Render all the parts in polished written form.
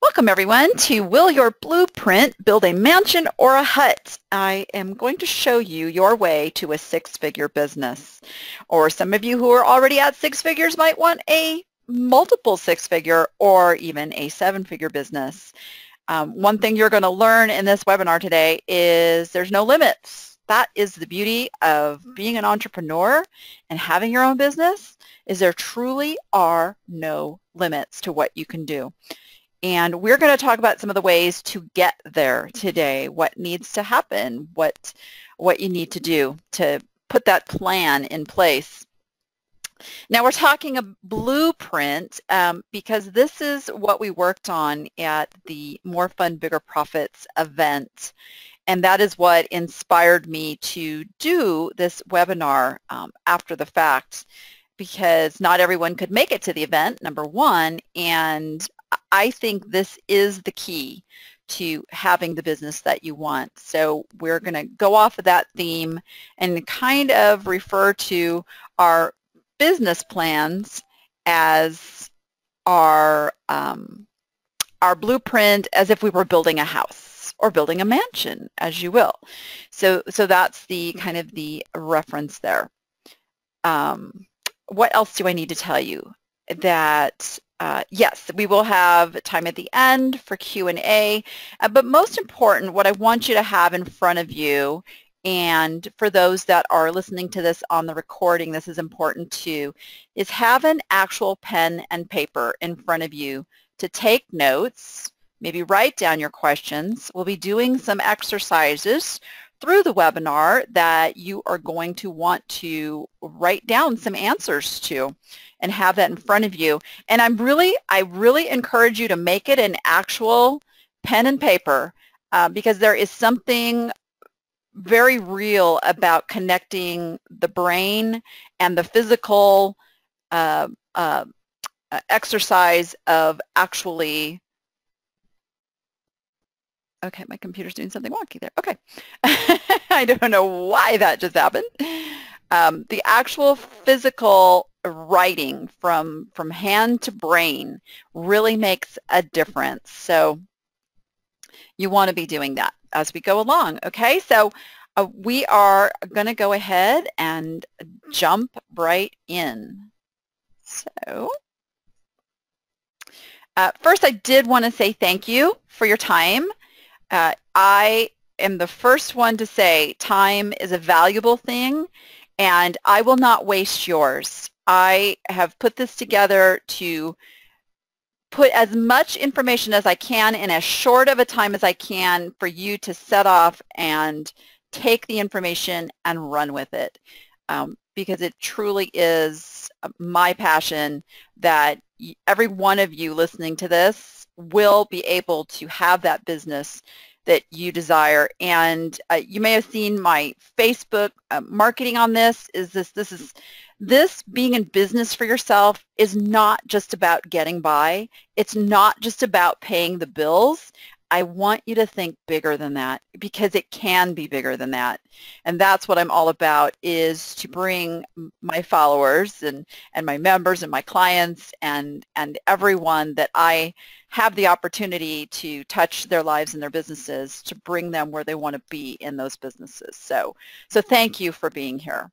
Welcome everyone to Will Your Blueprint Build a Mansion or a Hut? I am going to show you your way to a six-figure business. Or some of you who are already at six figures might want a multiple six-figure or even a seven-figure business. One thing you're going to learn in this webinar today is there's no limits. That is the beauty of being an entrepreneur and having your own business, is there truly are no limits to what you can do. And we're going to talk about some of the ways to get there today, what needs to happen, what you need to do to put that plan in place. Now we're talking a blueprint because this is what we worked on at the More Fun, Bigger Profits event. And that is what inspired me to do this webinar after the fact, because not everyone could make it to the event, number one, and I think this is the key to having the business that you want. So we're going to go off of that theme and kind of refer to our business plans as our blueprint, as if we were building a house or building a mansion, as you will. So that's the kind of the reference there. What else do I need to tell you? That yes, we will have time at the end for Q&A, but most important, what I want you to have in front of you, and for those that are listening to this on the recording, this is important too, is have an actual pen and paper in front of you to take notes, maybe write down your questions. We'll be doing some exercises through the webinar that you are going to want to write down some answers to and have that in front of you. And I really encourage you to make it an actual pen and paper because there is something very real about connecting the brain and the physical exercise of actually. Okay, my computer's doing something wonky there. Okay. I don't know why that just happened. The actual physical writing from hand to brain really makes a difference. So you want to be doing that as we go along. Okay, so we are going to go ahead and jump right in. So first, I did want to say thank you for your time. I am the first one to say time is a valuable thing, and I will not waste yours. I have put this together to put as much information as I can in as short of a time as I can for you to set off and take the information and run with it, because it truly is my passion that every one of you listening to this will be able to have that business that you desire. And you may have seen my Facebook marketing on this. This being in business for yourself is not just about getting by. It's not just about paying the bills. I want you to think bigger than that, because it can be bigger than that. And that's what I'm all about, is to bring my followers and my members and my clients and everyone that I have the opportunity to touch their lives and their businesses, to bring them where they want to be in those businesses. So thank you for being here.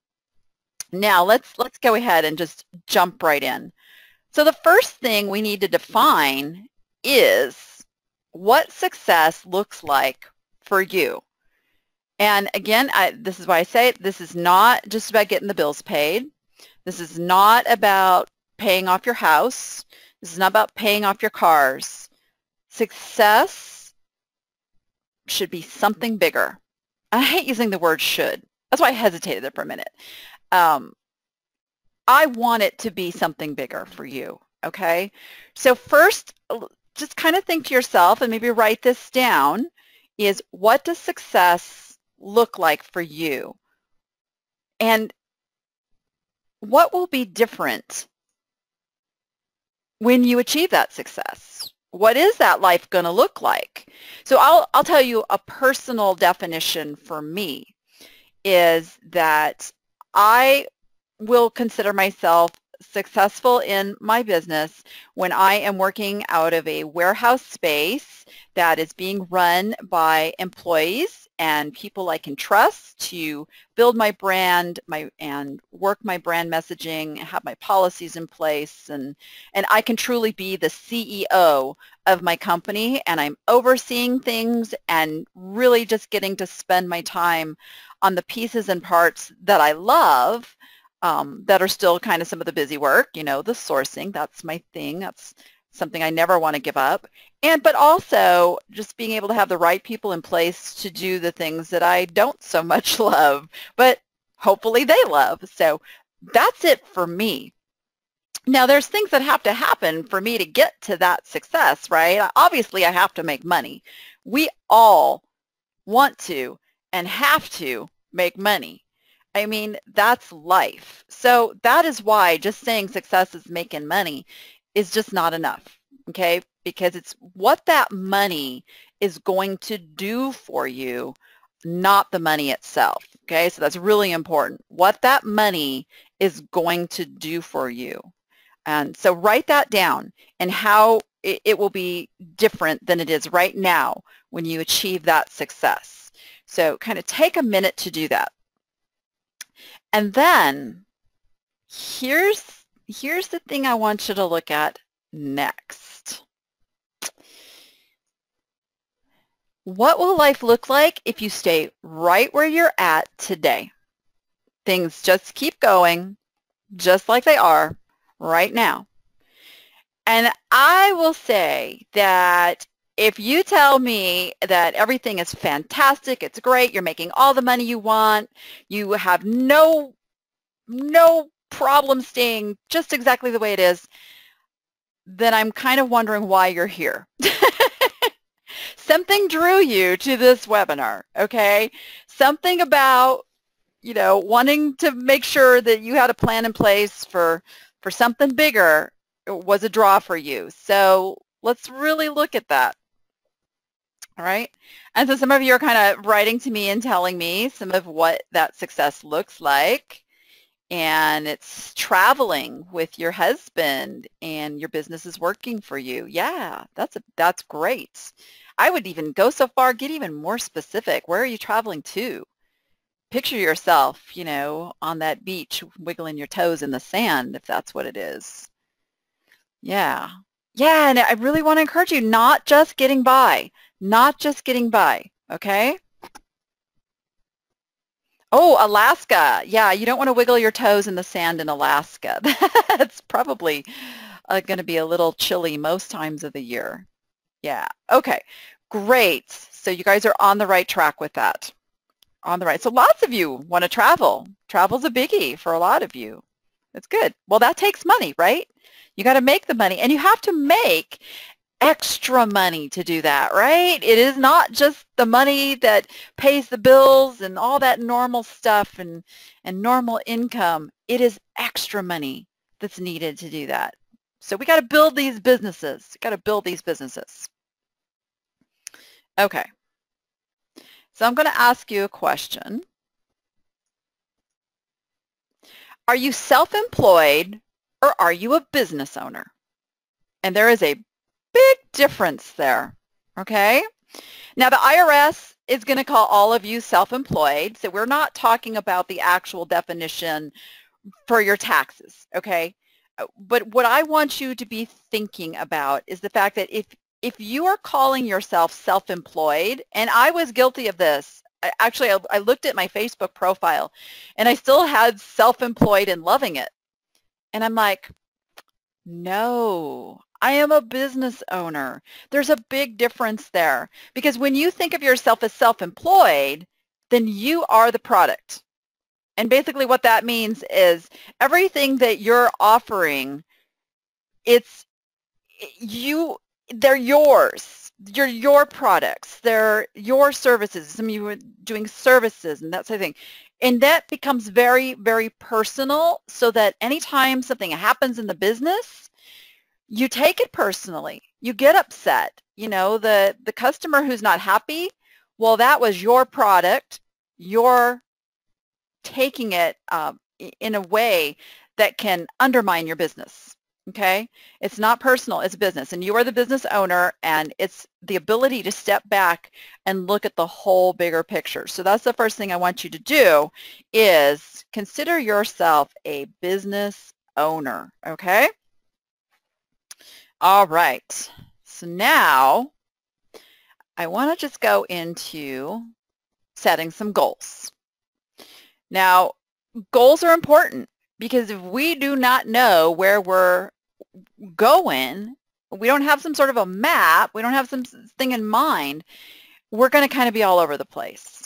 Now let's go ahead and just jump right in. So the first thing we need to define is what success looks like for you. And again, this is why I say it, this is not just about getting the bills paid. This is not about paying off your house. This is not about paying off your cars. Success should be something bigger. I hate using the word should. That's why I hesitated there for a minute. I want it to be something bigger for you, okay? So first, just kind of think to yourself, and maybe write this down, is what does success look like for you? And what will be different when you achieve that success? What is that life going to look like? So I'll tell you a personal definition for me is that I will consider myself successful in my business when I am working out of a warehouse space that is being run by employees and people I can trust to build my brand and work my brand messaging, have my policies in place, and I can truly be the CEO of my company, and I'm overseeing things and really just getting to spend my time on the pieces and parts that I love, that are still kind of some of the busy work, the sourcing, that's my thing. That's something I never want to give up. But also just being able to have the right people in place to do the things that I don't so much love, but hopefully they love. So that's it for me. Now, there's things that have to happen for me to get to that success, right? Obviously, I have to make money. We all want to and have to make money. I mean, that's life. So that is why just saying success is making money is just not enough, okay? Because it's what that money is going to do for you, not the money itself, okay? So that's really important. What that money is going to do for you. And so write that down and how it will be different than it is right now when you achieve that success. So kind of take a minute to do that. And then here's the thing I want you to look at next. What will life look like if you stay right where you're at today? Things just keep going just like they are right now. And I will say that if you tell me that everything is fantastic, it's great, you're making all the money you want, you have no problem staying just exactly the way it is, then I'm kind of wondering why you're here. Something drew you to this webinar, okay? Something about, wanting to make sure that you had a plan in place for something bigger was a draw for you. So let's really look at that. All right. And so some of you are kind of writing to me and telling me some of what that success looks like. And it's traveling with your husband and your business is working for you. Yeah, that's great. I would even go so far, get even more specific. Where are you traveling to? Picture yourself, on that beach, wiggling your toes in the sand, if that's what it is. Yeah. Yeah, and I really want to encourage you, not just getting by, okay? Oh, Alaska. Yeah, you don't want to wiggle your toes in the sand in Alaska. That's probably going to be a little chilly most times of the year. Yeah. Okay. Great. So you guys are on the right track with that. On the right. So lots of you want to travel. Travel's a biggie for a lot of you. That's good. Well, that takes money, right? You got to make the money, and you have to make extra money to do that, right? It is not just the money that pays the bills and all that normal stuff and normal income. It is extra money that's needed to do that. So we got to build these businesses. Okay. So I'm going to ask you a question. Are you self-employed or are you a business owner? And there is a big difference there, okay? Now the IRS is going to call all of you self-employed, so we're not talking about the actual definition for your taxes, okay? But what I want you to be thinking about is the fact that if you are calling yourself self-employed, and I was guilty of this. Actually, I looked at my Facebook profile, and I still had self-employed and loving it. And I'm like, no, I am a business owner. There's a big difference there. Because when you think of yourself as self-employed, then you are the product. And basically what that means is everything that you're offering, they're yours. You're your products. They're your services. Some of you are doing services and that sort of thing. And that becomes very, very personal, so that anytime something happens in the business, you take it personally. You get upset. The customer who's not happy, well, that was your product. You're taking it in a way that can undermine your business. Okay? It's not personal, it's business, and you are the business owner, and it's the ability to step back and look at the whole bigger picture. So that's the first thing I want you to do, is consider yourself a business owner. Okay? All right. So now I want to just go into setting some goals. Now, goals are important, because if we do not know where we're going, we don't have some sort of a map, we don't have something in mind, we're going to kind of be all over the place.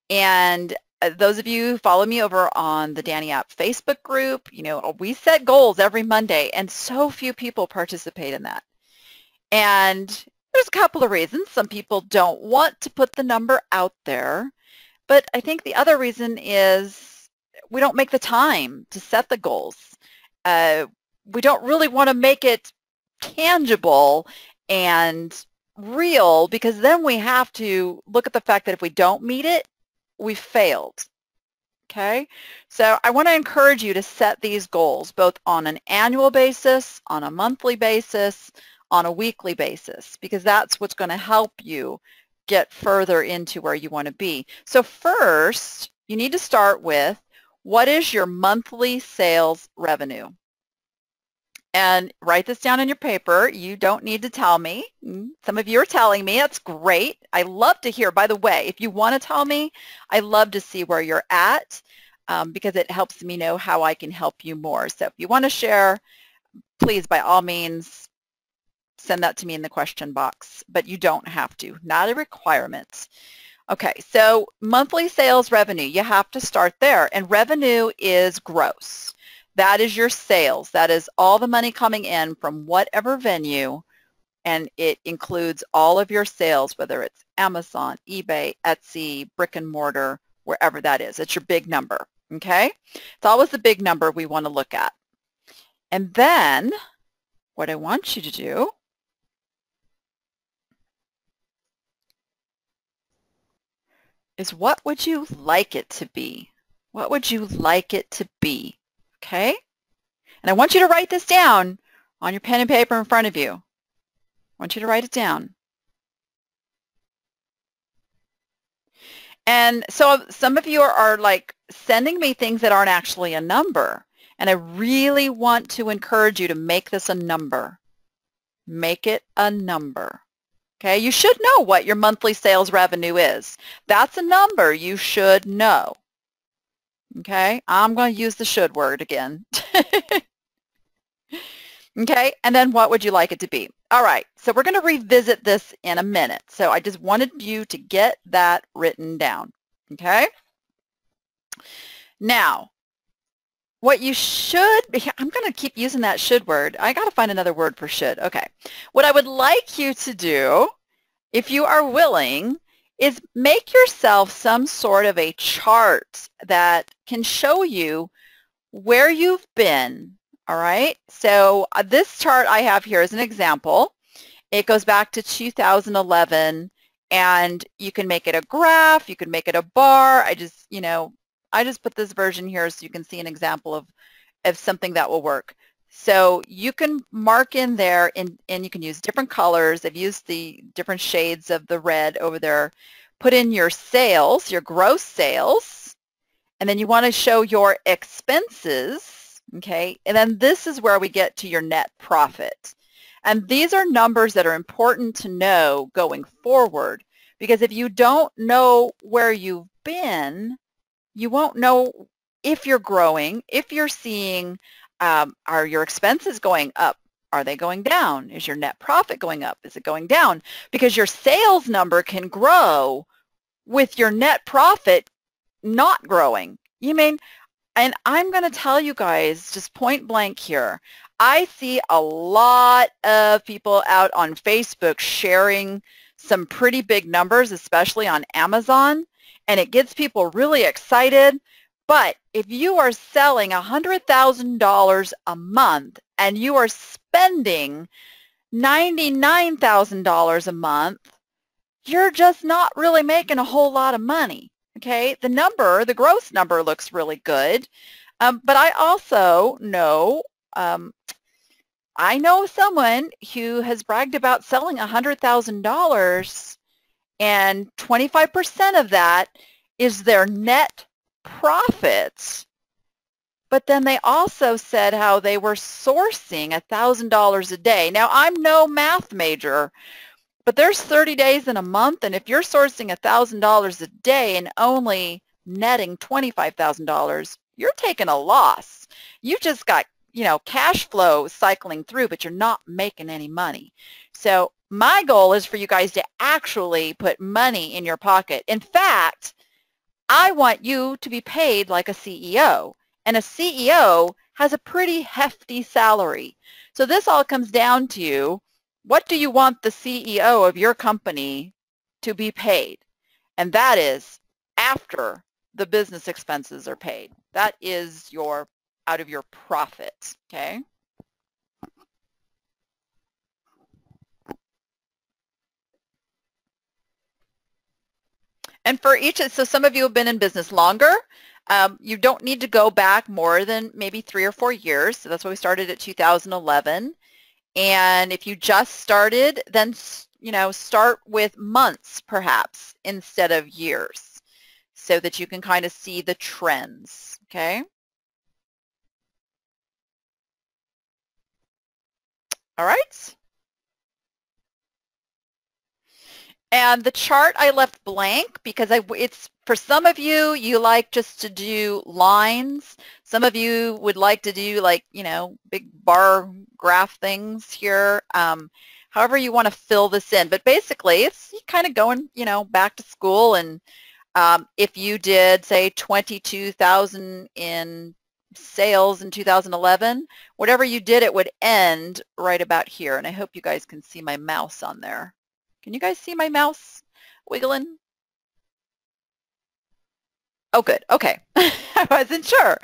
And those of you who follow me over on the Danny App Facebook group, you know, we set goals every Monday, and so few people participate in that. And there's a couple of reasons. Some people don't want to put the number out there, but I think the other reason is we don't make the time to set the goals. We don't really want to make it tangible and real, because then we have to look at the fact that if we don't meet it, we failed. Okay? So I want to encourage you to set these goals both on an annual basis, on a monthly basis, on a weekly basis, because that's what's going to help you get further into where you want to be. So first, you need to start with, what is your monthly sales revenue? And write this down in your paper. You don't need to tell me. Some of you are telling me. That's great. I love to hear. By the way, if you want to tell me, I love to see where you're at, because it helps me know how I can help you more. So if you want to share, please, by all means, send that to me in the question box. But you don't have to. Not a requirement. Okay, so monthly sales revenue, you have to start there. And revenue is gross. That is your sales. That is all the money coming in from whatever venue, and it includes all of your sales, whether it's Amazon, eBay, Etsy, brick and mortar, wherever that is. It's your big number, okay? It's always the big number we want to look at. And then what I want you to do is, what would you like it to be? What would you like it to be? Okay? And I want you to write this down on your pen and paper in front of you. I want you to write it down. And so some of you are like sending me things that aren't actually a number. And I really want to encourage you to make this a number. Make it a number. Okay? You should know what your monthly sales revenue is. That's a number you should know. Okay, I'm going to use the should word again. Okay, and then what would you like it to be? All right, so we're going to revisit this in a minute. So I just wanted you to get that written down. Okay? Now, what you should be, I'm going to keep using that should word. I got to find another word for should. Okay. What I would like you to do, if you are willing, is make yourself some sort of a chart that can show you where you've been, all right? So this chart I have here is an example. It goes back to 2011, and you can make it a graph, you can make it a bar. I just put this version here so you can see an example of something that will work. So you can mark in there, and you can use different colors. I've used the different shades of the red over there. Put in your sales, your gross sales, and then you want to show your expenses, okay? And then this is where we get to your net profit. And these are numbers that are important to know going forward, because if you don't know where you've been, you won't know if you're growing, if you're seeing, are your expenses going up? Are they going down? Is your net profit going up? Is it going down? Because your sales number can grow with your net profit not growing. You mean, and I'm going to tell you guys just point blank here, I see a lot of people out on Facebook sharing some pretty big numbers, especially on Amazon, and it gets people really excited. But if you are selling $100,000 a month and you are spending $99,000 a month, you're just not really making a whole lot of money, okay? The number, the gross number looks really good, But I also know, I know someone who has bragged about selling $100,000 and 25% of that is their net profits. But then they also said how they were sourcing $1,000 a day. Now, I'm no math major, but there's 30 days in a month, and if you're sourcing $1,000 a day and only netting $25,000, you're taking a loss. You just got, cash flow cycling through, but you're not making any money. So my goal is for you guys to actually put money in your pocket. In fact, I want you to be paid like a CEO, and a CEO has a pretty hefty salary. So this all comes down to, what do you want the CEO of your company to be paid? And that is after the business expenses are paid. That is out of your profits, okay? And for each, so some of you have been in business longer. You don't need to go back more than maybe 3 or 4 years. So that's why we started at 2011. And if you just started, then, start with months perhaps instead of years so that you can kind of see the trends, okay? All right. And the chart I left blank because it's for some of you, you like just to do lines. Some of you would like to do big bar graph things here. However you want to fill this in. But basically, it's kind of going, back to school. And if you did, say, 22,000 in sales in 2011, whatever you did, it would end right about here. And I hope you guys can see my mouse on there. Can you guys see my mouse wiggling? Oh, good. Okay. I wasn't sure.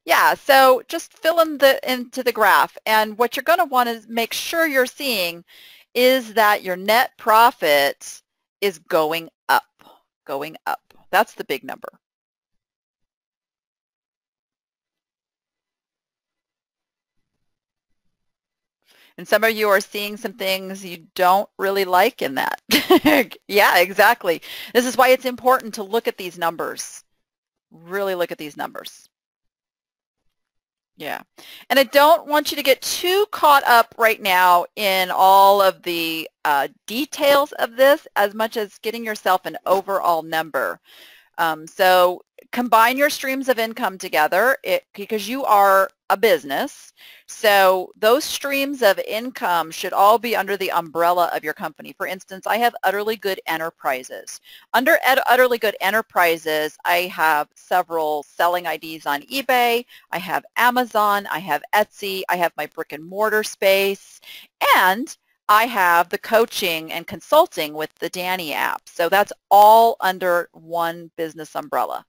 Yeah, so just fill into the graph. And what you're going to want to make sure you're seeing is that your net profit is going up, going up. That's the big number. And some of you are seeing some things you don't really like in that. Yeah, exactly. This is why it's important to look at these numbers. Really look at these numbers. Yeah. And I don't want you to get too caught up right now in all of the details of this as much as getting yourself an overall number. So combine your streams of income together because you are a business. So those streams of income should all be under the umbrella of your company. For instance, I have Utterly Good Enterprises. Under Utterly Good Enterprises, I have several selling IDs on eBay. I have Amazon. I have Etsy. I have my brick and mortar space. And I have the coaching and consulting with the Danny app. So that's all under one business umbrella.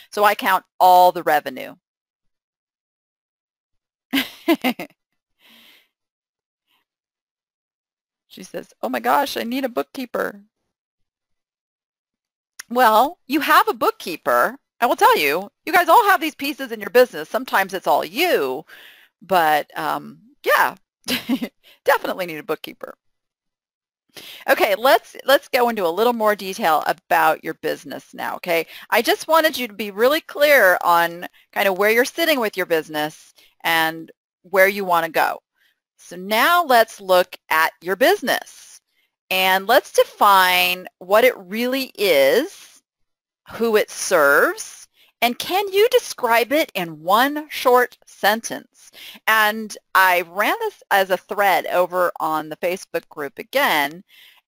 So I count all the revenue. She says, oh my gosh, I need a bookkeeper. Well, you have a bookkeeper. I will tell you, you guys all have these pieces in your business. Sometimes it's all you, but yeah, definitely need a bookkeeper. Okay, let's go into a little more detail about your business now, okay? I just wanted you to be really clear on kind of where you're sitting with your business and where you want to go. So now let's look at your business and let's define what it really is, who it serves, and can you describe it in one short sentence? And I ran this as a thread over on the Facebook group again,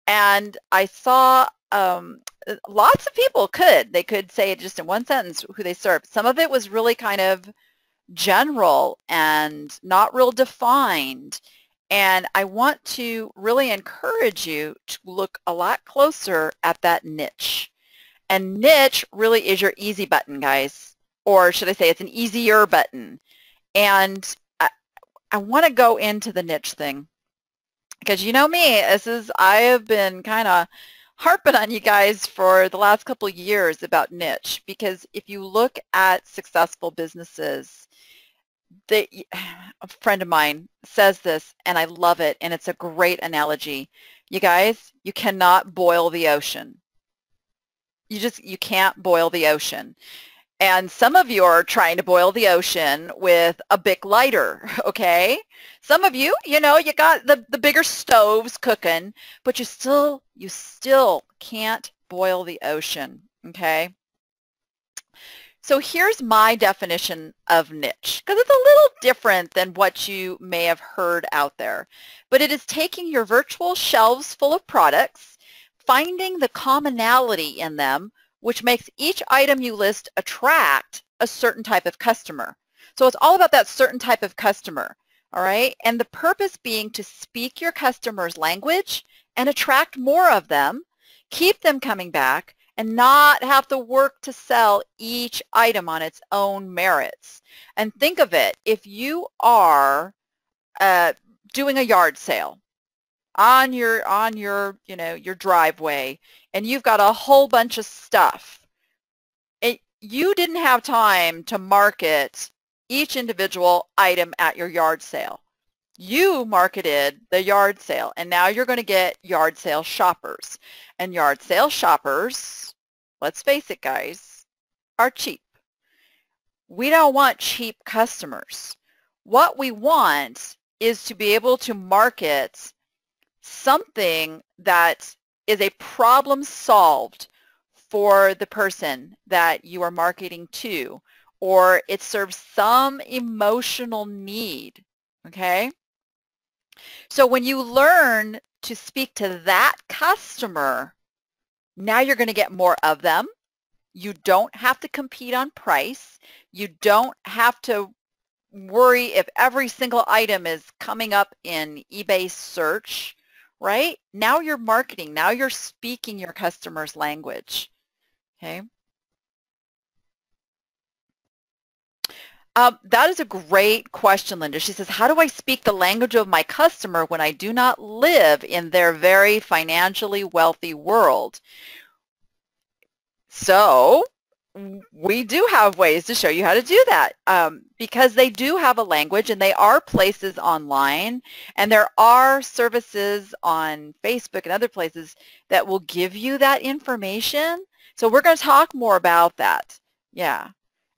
and I saw lots of people they could say it just in one sentence who they serve. Some of it was really kind of general and not real defined. And I want to really encourage you to look a lot closer at that niche. And niche really is your easy button, guys. Or should I say it's an easier button. And I want to go into the niche thing. Because you know me, I have been kind of harping on you guys for the last couple of years about niche, because if you look at successful businesses, a friend of mine says this, and I love it, and it's a great analogy. You guys, you cannot boil the ocean. You can't boil the ocean. And some of you are trying to boil the ocean with a Bic lighter, okay? Some of you, you got the bigger stoves cooking, but you still can't boil the ocean, okay? So here's my definition of niche, because it's a little different than what you may have heard out there. But it is taking your virtual shelves full of products, finding the commonality in them, which makes each item you list attract a certain type of customer. So it's all about that certain type of customer, all right? And the purpose being to speak your customer's language and attract more of them, keep them coming back, and not have to work to sell each item on its own merits. And think of it, if you are doing a yard sale on your your driveway, and you've got a whole bunch of stuff, you didn't have time to market each individual item at your yard sale. You marketed the yard sale, and now you're going to get yard sale shoppers. And yard sale shoppers, let's face it, guys, are cheap. We don't want cheap customers. What we want is to be able to market something that is a problem solved for the person that you are marketing to, or it serves some emotional need, okay? So when you learn to speak to that customer, now you're going to get more of them. You don't have to compete on price. You don't have to worry if every single item is coming up in eBay search, right? Now you're marketing. Now you're speaking your customer's language, okay? That is a great question, Linda. She says, how do I speak the language of my customer when I do not live in their very financially wealthy world? So we do have ways to show you how to do that, because they do have a language, and they are places online, and there are services on Facebook and other places that will give you that information. So we're going to talk more about that. Yeah.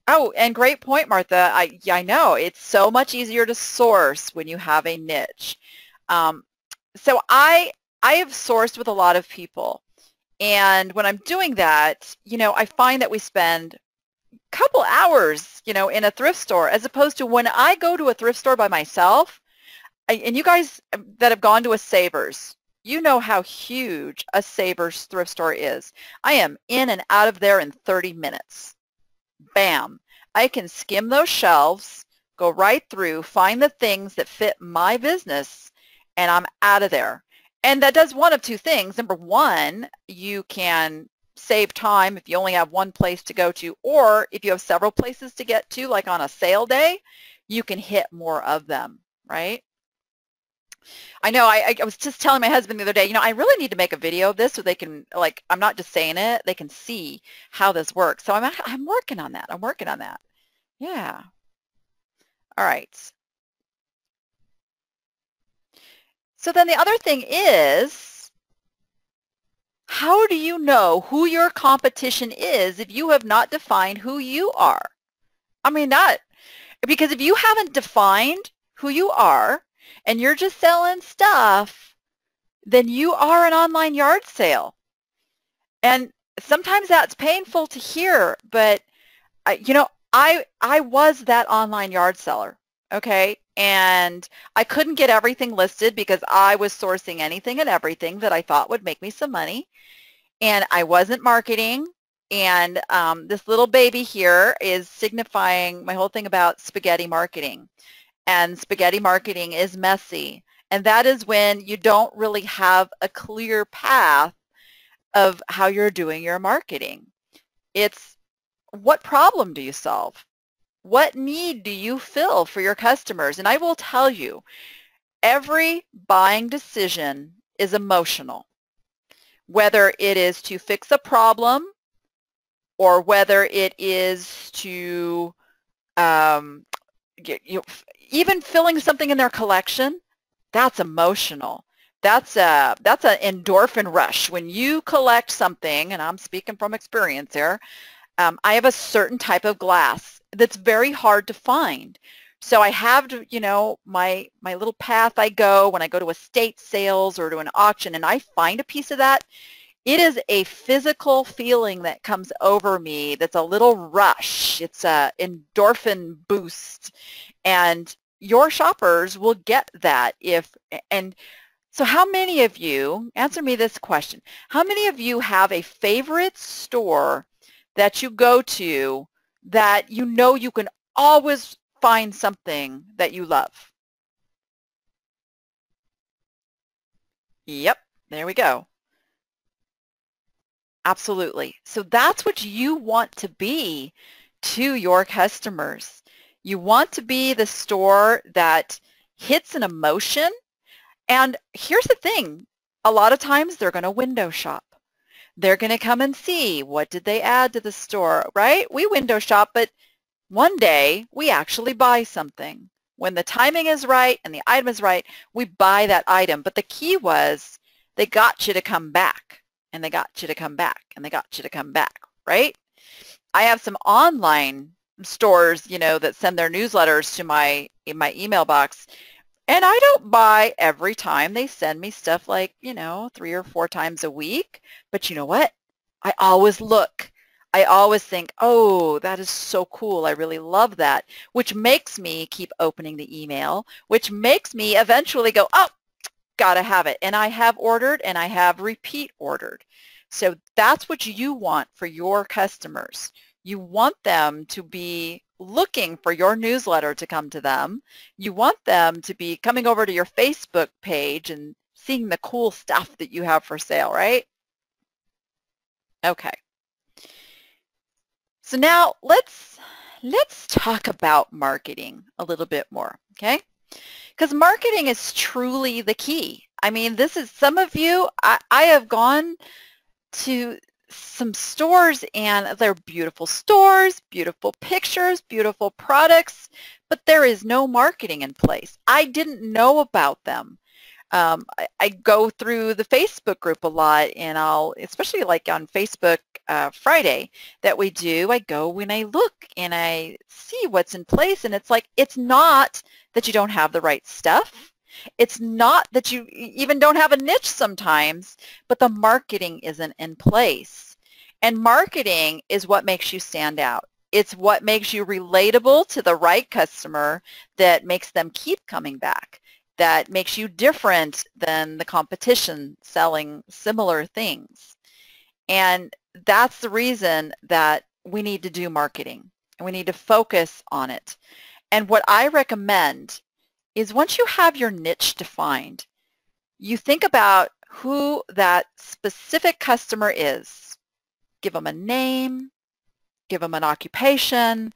Oh, and great point, Martha. I know it's so much easier to source when you have a niche. So I have sourced with a lot of people, and when I'm doing that, I find that we spend a couple hours, in a thrift store, as opposed to when I go to a thrift store by myself. And you guys that have gone to a Savers, you know how huge a Savers thrift store is. I am in and out of there in 30 minutes. Bam. I can skim those shelves, go right through, find the things that fit my business, and I'm out of there. And that does one of two things. Number one, you can save time if you only have one place to go to, or if you have several places to get to, like on a sale day, you can hit more of them, right? I know, I was just telling my husband the other day, I really need to make a video of this so they can, like, I'm not just saying it, they can see how this works. So I'm working on that. I'm working on that. Yeah. All right. So then the other thing is, how do you know who your competition is if you have not defined who you are? I mean, because if you haven't defined who you are, and you're just selling stuff, then you are an online yard sale. And sometimes that's painful to hear, but I was that online yard seller, okay? And I couldn't get everything listed because I was sourcing anything and everything that I thought would make me some money. And I wasn't marketing. And this little baby here is signifying my whole thing about spaghetti marketing. And spaghetti marketing is messy. And that is when you don't really have a clear path of how you're doing your marketing. It's, what problem do you solve? What need do you fill for your customers? And I will tell you, every buying decision is emotional. whether it is to fix a problem or whether it is to even filling something in their collection. That's emotional. That's an endorphin rush. When you collect something, and I'm speaking from experience here, I have a certain type of glass that's very hard to find. So I have to, my little path I go when I go to estate sales or to an auction and I find a piece of that. It is a physical feeling that comes over me that's a little rush. It's a endorphin boost. And your shoppers will get that and so how many of you, answer me this question, how many of you have a favorite store that you go to that you know you can always find something that you love? Yep, there we go. Absolutely. So that's what you want to be to your customers. You want to be the store that hits an emotion. And here's the thing. A lot of times they're going to window shop. They're going to come and see what did they add to the store, right? We window shop, but one day we actually buy something. When the timing is right and the item is right, we buy that item. But the key was they got you to come back. And they got you to come back, and they got you to come back, right? I have some online stores, that send their newsletters to my email box, and I don't buy every time. They send me stuff like, 3 or 4 times a week, but you know what? I always look. I always think, oh, that is so cool. I really love that, which makes me keep opening the email, which makes me eventually go, oh, got to have it. And I have ordered and I have repeat ordered. So that's what you want for your customers. You want them to be looking for your newsletter to come to them. You want them to be coming over to your Facebook page and seeing the cool stuff that you have for sale, right? Okay. So now let's talk about marketing a little bit more, okay? Because marketing is truly the key. I mean, this is some of you, I have gone to some stores and they're beautiful stores, beautiful pictures, beautiful products, but there is no marketing in place. I didn't know about them. I go through the Facebook group a lot, and especially like on Facebook Friday that we do, I go and I look and I see what's in place, and it's like, it's not that you don't have the right stuff. It's not that you even don't have a niche sometimes, but the marketing isn't in place. And marketing is what makes you stand out. It's what makes you relatable to the right customer that makes them keep coming back, that makes you different than the competition selling similar things. And that's the reason that we need to do marketing, and we need to focus on it. And what I recommend is once you have your niche defined, you think about who that specific customer is. Give them a name, give them an occupation,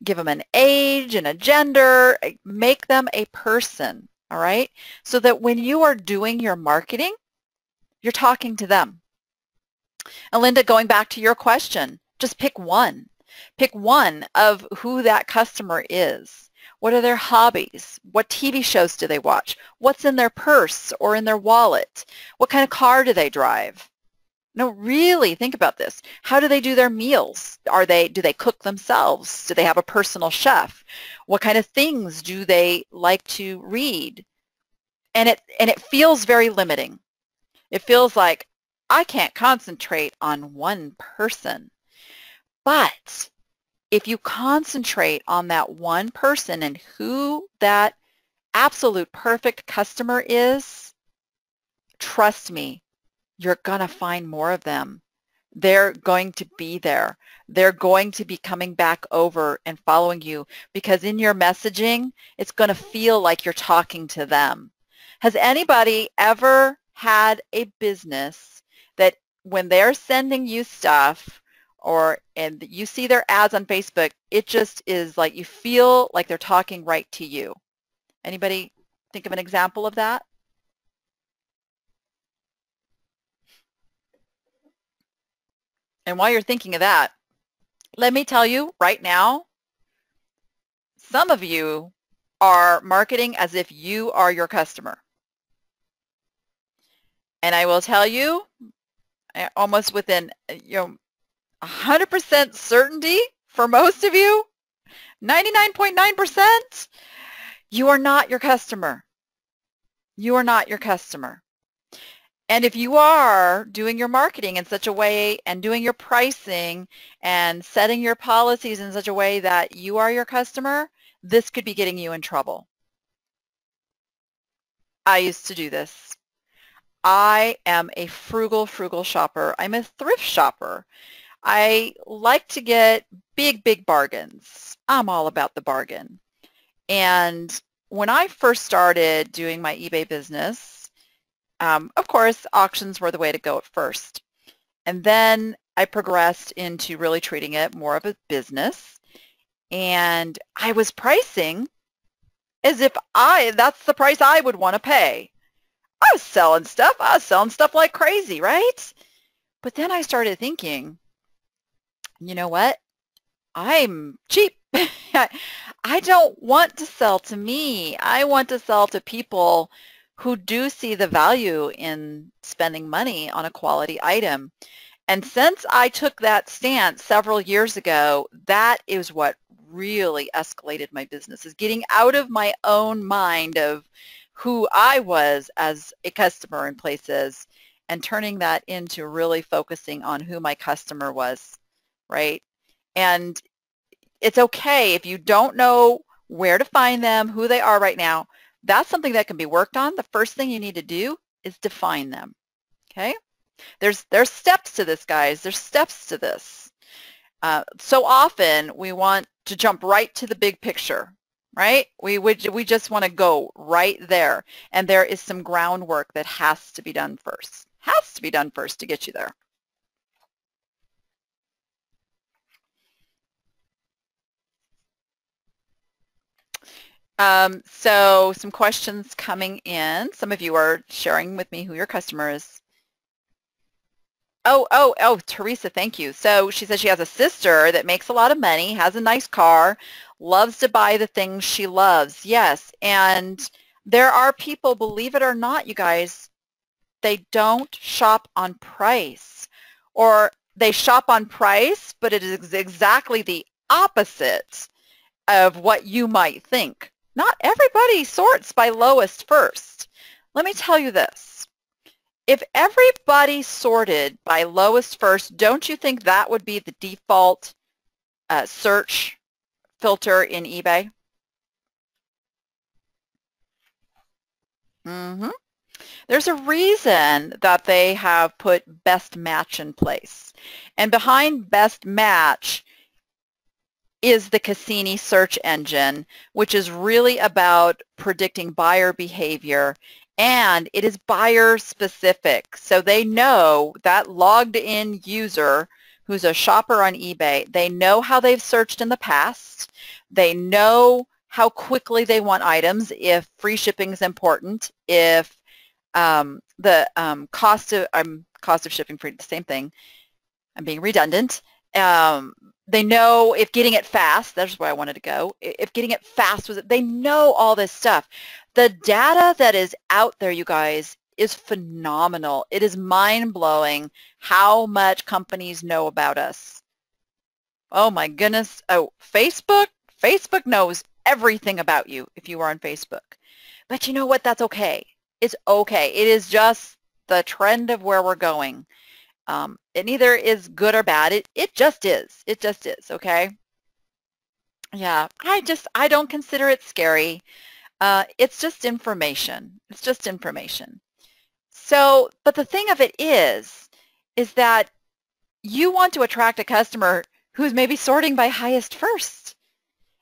give them an age and a gender, make them a person, all right? So that when you are doing your marketing, you're talking to them. And Linda, going back to your question, just pick one. Pick one of who that customer is. What are their hobbies? What TV shows do they watch? What's in their purse or in their wallet? What kind of car do they drive? No, really think about this. How do they do their meals? Do they cook themselves? Do they have a personal chef? What kind of things do they like to read? And it feels very limiting. It feels like I can't concentrate on one person. But if you concentrate on that one person and who that absolute perfect customer is, trust me, you're going to find more of them. They're going to be there. They're going to be coming back over and following you, because in your messaging, it's going to feel like you're talking to them. Has anybody ever had a business that when they're sending you stuff, and you see their ads on Facebook, it just is like you feel like they're talking right to you? Anybody think of an example of that? And while you're thinking of that, let me tell you right now, some of you are marketing as if you are your customer. And I will tell you, almost within 100% certainty for most of you, 99.9%, you are not your customer. You are not your customer. And if you are doing your marketing in such a way and doing your pricing and setting your policies in such a way that you are your customer, this could be getting you in trouble. I used to do this. I am a frugal shopper. I'm a thrift shopper. I like to get big bargains. I'm all about the bargain. And when I first started doing my eBay business, of course, auctions were the way to go at first. And then I progressed into really treating it more of a business. And I was pricing as if that's the price I would want to pay. I was selling stuff like crazy, right? But then I started thinking, you know what? I'm cheap. I don't want to sell to me. I want to sell to people who do see the value in spending money on a quality item. And since I took that stance several years ago, that is what really escalated my business, is getting out of my own mind of who I was as a customer in places and turning that into really focusing on who my customer was, right? And it's okay if you don't know where to find them, who they are right now. That's something that can be worked on. The first thing you need to do is define them, okay? There's steps to this, guys. There's steps to this. So often we want to jump right to the big picture, right? We just want to go right there. And there is some groundwork that has to be done first. Has to be done first to get you there. So some questions coming in. Some of you are sharing with me who your customer is. Oh, Teresa, thank you. So she says she has a sister that makes a lot of money, has a nice car, loves to buy the things she loves. Yes, and there are people, believe it or not, you guys, they don't shop on price, or they shop on price, but it is exactly the opposite of what you might think. Not everybody sorts by lowest first. Let me tell you this. If everybody sorted by lowest first, don't you think that would be the default search filter in eBay? There's a reason that they have put best match in place. And behind best match is the Cassini search engine, which is really about predicting buyer behavior, and it is buyer specific. So they know that logged in user who's a shopper on eBay, they know how they've searched in the past. They know how quickly they want items, if free shipping is important, if the cost of shipping free, the same thing. I'm being redundant. They know if getting it fast, that's where I wanted to go, if getting it fast was, they know all this stuff. The data that is out there, you guys, is phenomenal. It is mind-blowing how much companies know about us. Oh my goodness. Oh, Facebook knows everything about you if you are on Facebook. But you know what? That's okay. It's okay. It is just the trend of where we're going. It neither is good or bad. It just is. It just is, okay? Yeah, I don't consider it scary. It's just information. It's just information. So, but the thing of it is that you want to attract a customer who's maybe sorting by highest first.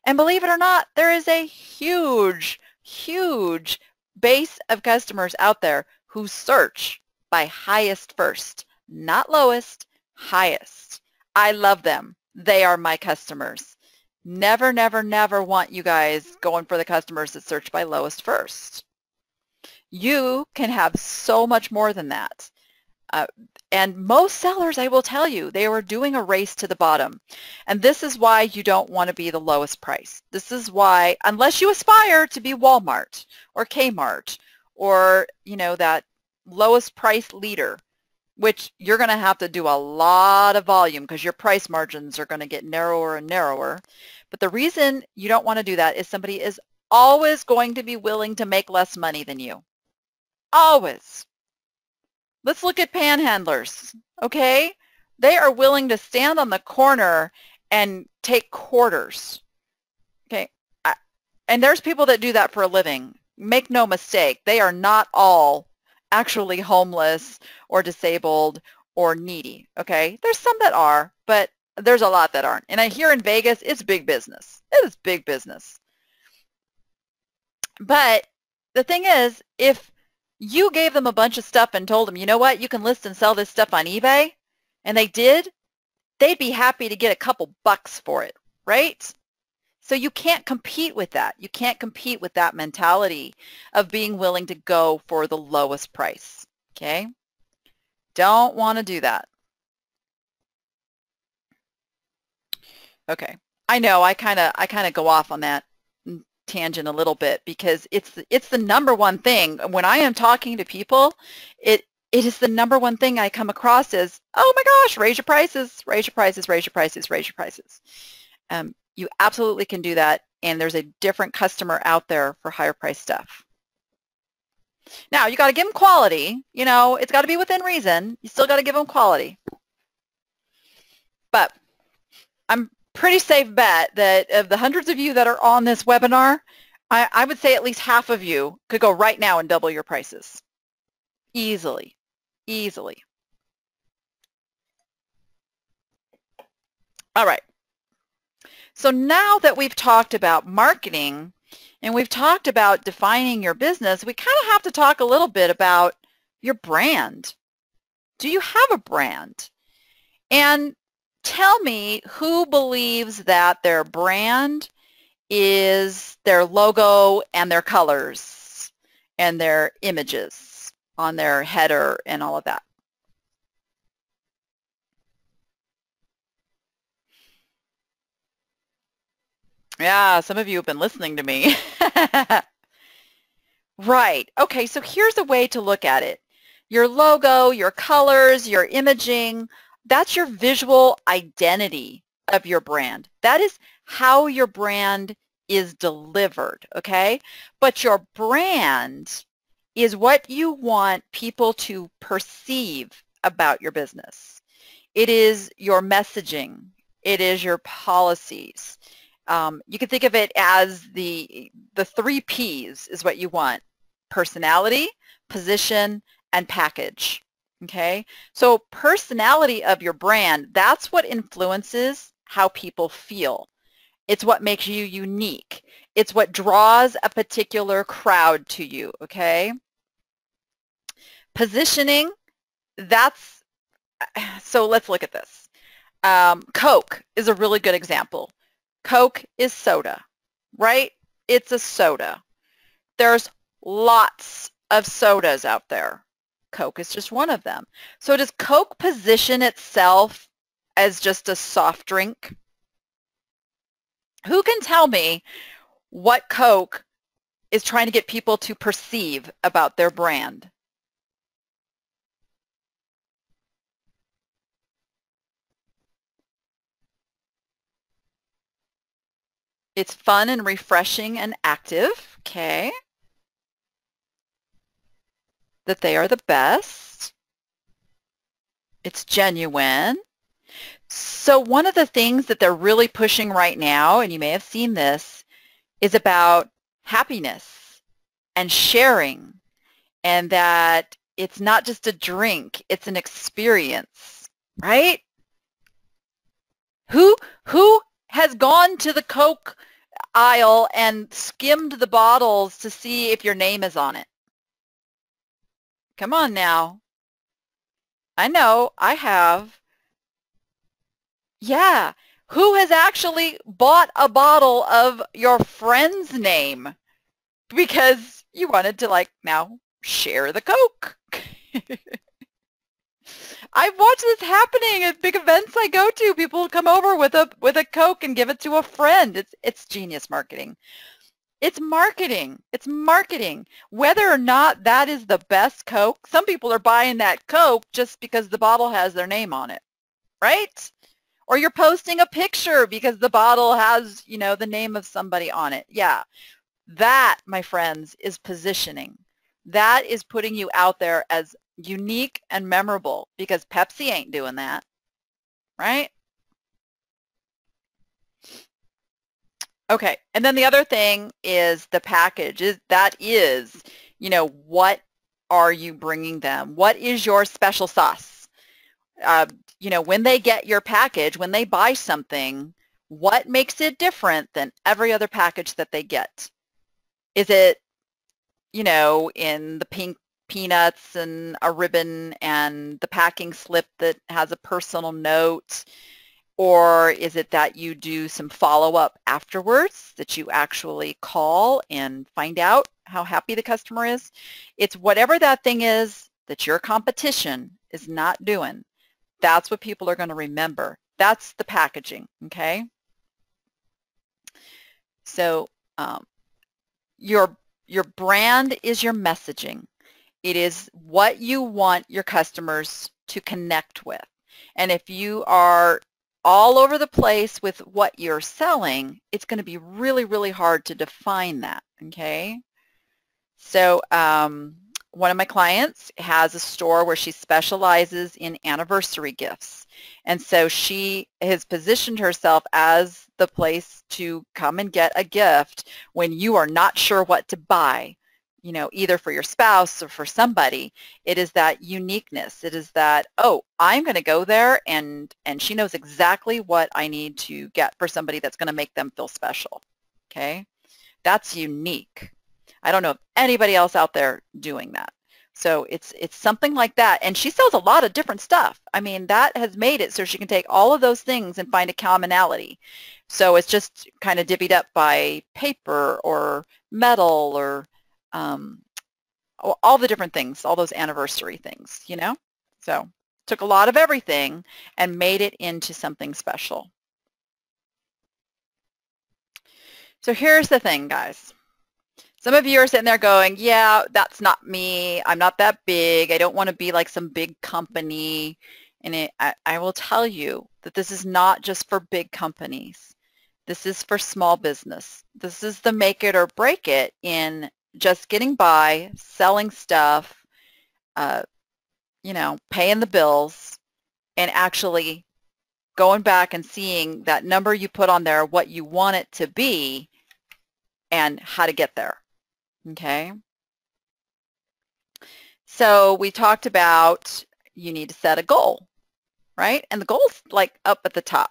And believe it or not, there is a huge base of customers out there who search by highest first. Not lowest, highest. I love them. They are my customers. Never want you guys going for the customers that search by lowest first. You can have so much more than that. And most sellers, I will tell you, they are doing a race to the bottom. And this is why you don't want to be the lowest price. This is why, unless you aspire to be Walmart or Kmart or, you know, that lowest price leader, which you're going to have to do a lot of volume because your price margins are going to get narrower and narrower. But the reason you don't want to do that is somebody is always going to be willing to make less money than you. Always. Let's look at panhandlers, okay? They are willing to stand on the corner and take quarters, okay? And there's people that do that for a living. Make no mistake, they are not all actually homeless or disabled or needy, okay? There's some that are, but there's a lot that aren't. And here in Vegas, it's big business. It is big business. But the thing is, if you gave them a bunch of stuff and told them, you know what, you can list and sell this stuff on eBay, and they did, they'd be happy to get a couple bucks for it, right? So you can't compete with that. You can't compete with that mentality of being willing to go for the lowest price, okay? Don't want to do that. Okay, I know I kind of go off on that tangent a little bit because it's the number one thing when I am talking to people. It is the number one thing I come across is, oh my gosh, raise your prices, raise your prices, raise your prices, raise your prices. You absolutely can do that, and there's a different customer out there for higher price stuff. Now you got to give them quality. You know, it's got to be within reason. You still got to give them quality. But I'm pretty safe bet that of the hundreds of you that are on this webinar, I would say at least half of you could go right now and double your prices. Easily, easily. All right. So now that we've talked about marketing and we've talked about defining your business, we kind of have to talk a little bit about your brand. Do you have a brand? And tell me who believes that their brand is their logo and their colors and their images on their header and all of that. Yeah, some of you have been listening to me. Right. Okay, so here's a way to look at it. Your logo, your colors, your imaging, that's your visual identity of your brand. That is how your brand is delivered, okay? But your brand is what you want people to perceive about your business. It is your messaging. It is your policies. You can think of it as the 3 Ps is what you want: personality, position, and package. Okay, so personality of your brand, that's what influences how people feel. It's what makes you unique. It's what draws a particular crowd to you, okay? Positioning, that's, so let's look at this. Coke is a really good example. Coke is soda, right? It's a soda. There's lots of sodas out there. Coke is just one of them. So does Coke position itself as just a soft drink? Who can tell me what Coke is trying to get people to perceive about their brand? It's fun and refreshing and active, okay? That they are the best. It's genuine. So one of the things that they're really pushing right now, and you may have seen this, is about happiness and sharing, and that it's not just a drink, it's an experience, right? Who has gone to the Coke aisle and skimmed the bottles to see if your name is on it? Come on now. I know, I have. Yeah. Who has actually bought a bottle of your friend's name because you wanted to, like, now share the Coke? I've watched this happening at big events I go to. People come over with a Coke and give it to a friend. It's genius marketing. It's marketing. It's marketing. Whether or not that is the best Coke, some people are buying that Coke just because the bottle has their name on it, right? Or you're posting a picture because the bottle has, you know, the name of somebody on it. Yeah. That, my friends, is positioning. That is putting you out there as unique and memorable, because Pepsi ain't doing that, right? Okay, and then the other thing is the package. That is, you know, what are you bringing them? What is your special sauce? You know, when they get your package, when they buy something, what makes it different than every other package that they get? Is it, you know, in the pink peanuts and a ribbon and the packing slip that has a personal note? Or is it that you do some follow-up afterwards, that you actually call and find out how happy the customer is? It's whatever that thing is that your competition is not doing. That's what people are going to remember. That's the packaging, okay? So your brand is your messaging. It is what you want your customers to connect with. And if you are all over the place with what you're selling, it's going to be really, really hard to define that, okay? So one of my clients has a store where she specializes in anniversary gifts. And so she has positioned herself as the place to come and get a gift when you are not sure what to buy, you know, either for your spouse or for somebody. It is that uniqueness. It is that, oh, I'm going to go there and she knows exactly what I need to get for somebody that's going to make them feel special. Okay? That's unique. I don't know of anybody else out there doing that. So it's something like that. And she sells a lot of different stuff. I mean, that has made it so she can take all of those things and find a commonality. So it's just kind of divvied up by paper or metal or all the different things, all those anniversary things, you know? So took a lot of everything and made it into something special. So here's the thing, guys. Some of you are sitting there going, yeah, that's not me. I'm not that big. I don't want to be like some big company. And I will tell you that this is not just for big companies. This is for small business. This is the make it or break it in just getting by, selling stuff, you know, paying the bills, and actually going back and seeing that number you put on there, what you want it to be, and how to get there. Okay? So we talked about you need to set a goal, right? And the goal's like up at the top.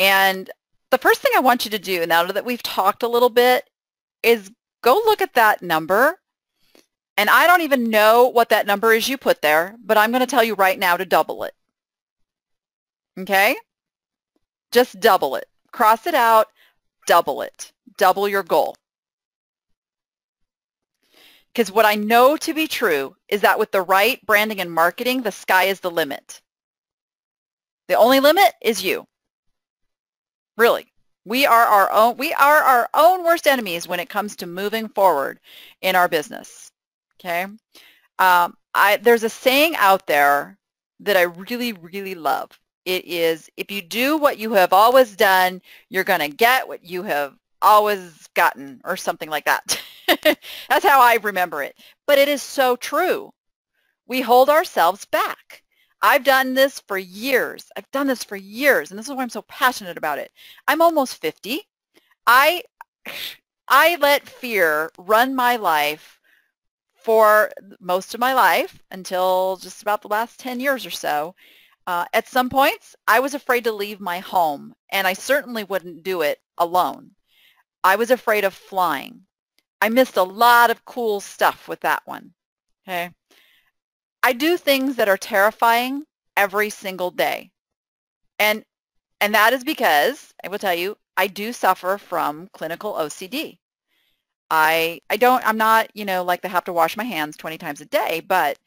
And the first thing I want you to do, now that we've talked a little bit, is go look at that number. And I don't even know what that number is you put there, but I'm going to tell you right now to double it. Okay? Just double it. Cross it out, double it. Double your goal. Because what I know to be true is that with the right branding and marketing, the sky is the limit. The only limit is you. Really. We are our own worst enemies when it comes to moving forward in our business. Okay? There's a saying out there that I really, really love. It is, if you do what you have always done, you're going to get what you have always gotten, or something like that. That's how I remember it. But it is so true. We hold ourselves back. I've done this for years. I've done this for years, and this is why I'm so passionate about it. I'm almost 50. I let fear run my life for most of my life until just about the last 10 years or so. At some points, I was afraid to leave my home, and I certainly wouldn't do it alone. I was afraid of flying. I missed a lot of cool stuff with that one. Okay. I do things that are terrifying every single day. And that is because, I will tell you, I do suffer from clinical OCD. I'm not, you know, like I have to wash my hands 20 times a day, but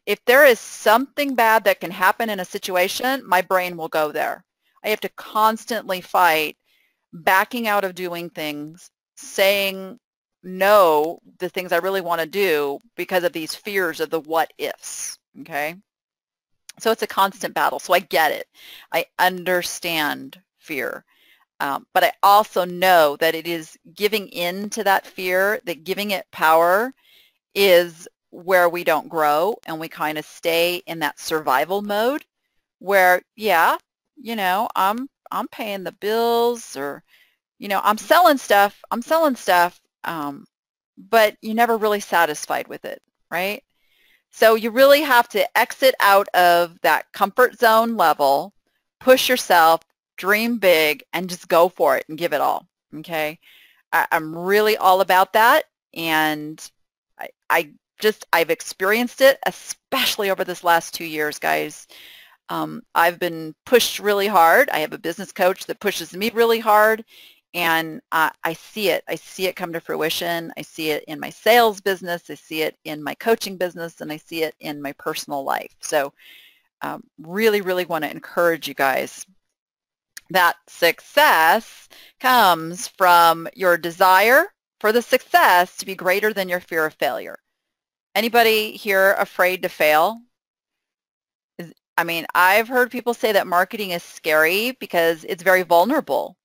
if there is something bad that can happen in a situation, my brain will go there. I have to constantly fight backing out of doing things, saying no, the things I really want to do because of these fears of the what ifs, okay? So it's a constant battle. So I get it. I understand fear. But I also know that it is giving in to that fear, that giving it power is where we don't grow and we kind of stay in that survival mode where, yeah, you know, I'm paying the bills, or, you know, I'm selling stuff, but you're never really satisfied with it, right? So you really have to exit out of that comfort zone level, push yourself, dream big, and just go for it and give it all, okay? I'm really all about that, and I've experienced it, especially over this last 2 years, guys. I've been pushed really hard. I have a business coach that pushes me really hard, and I see it. I see it come to fruition. I see it in my sales business. I see it in my coaching business, and I see it in my personal life. So really, really want to encourage you guys that success comes from your desire for the success to be greater than your fear of failure. Anybody here afraid to fail? I mean, I've heard people say that marketing is scary because it's very vulnerable.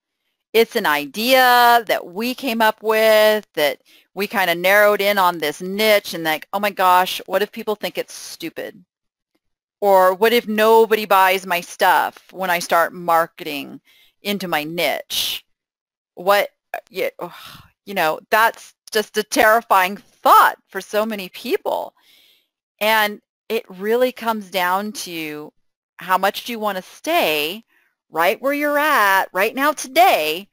It's an idea that we came up with, that we kind of narrowed in on this niche, and like, oh my gosh, what if people think it's stupid? Or what if nobody buys my stuff when I start marketing into my niche? What, you know, that's just a terrifying thought for so many people. And it really comes down to how much do you want to stay right where you're at right now today,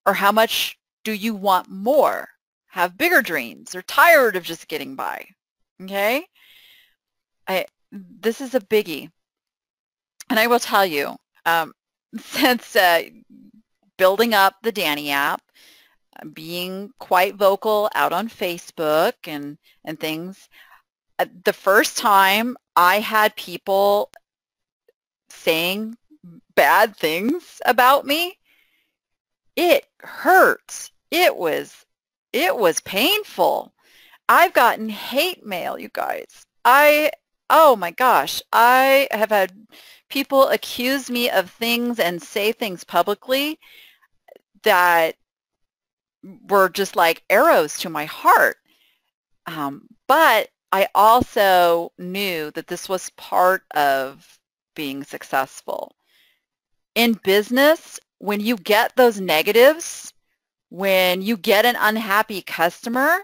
or how much do you want more, have bigger dreams, or tired of just getting by, okay? This is a biggie. And I will tell you, since building up the Danny app, being quite vocal out on Facebook and things, the first time I had people saying bad things about me, it hurts. It was painful. I've gotten hate mail, you guys. Oh my gosh, I have had people accuse me of things and say things publicly that were just like arrows to my heart. But I also knew that this was part of being successful. In business, when you get those negatives, when you get an unhappy customer,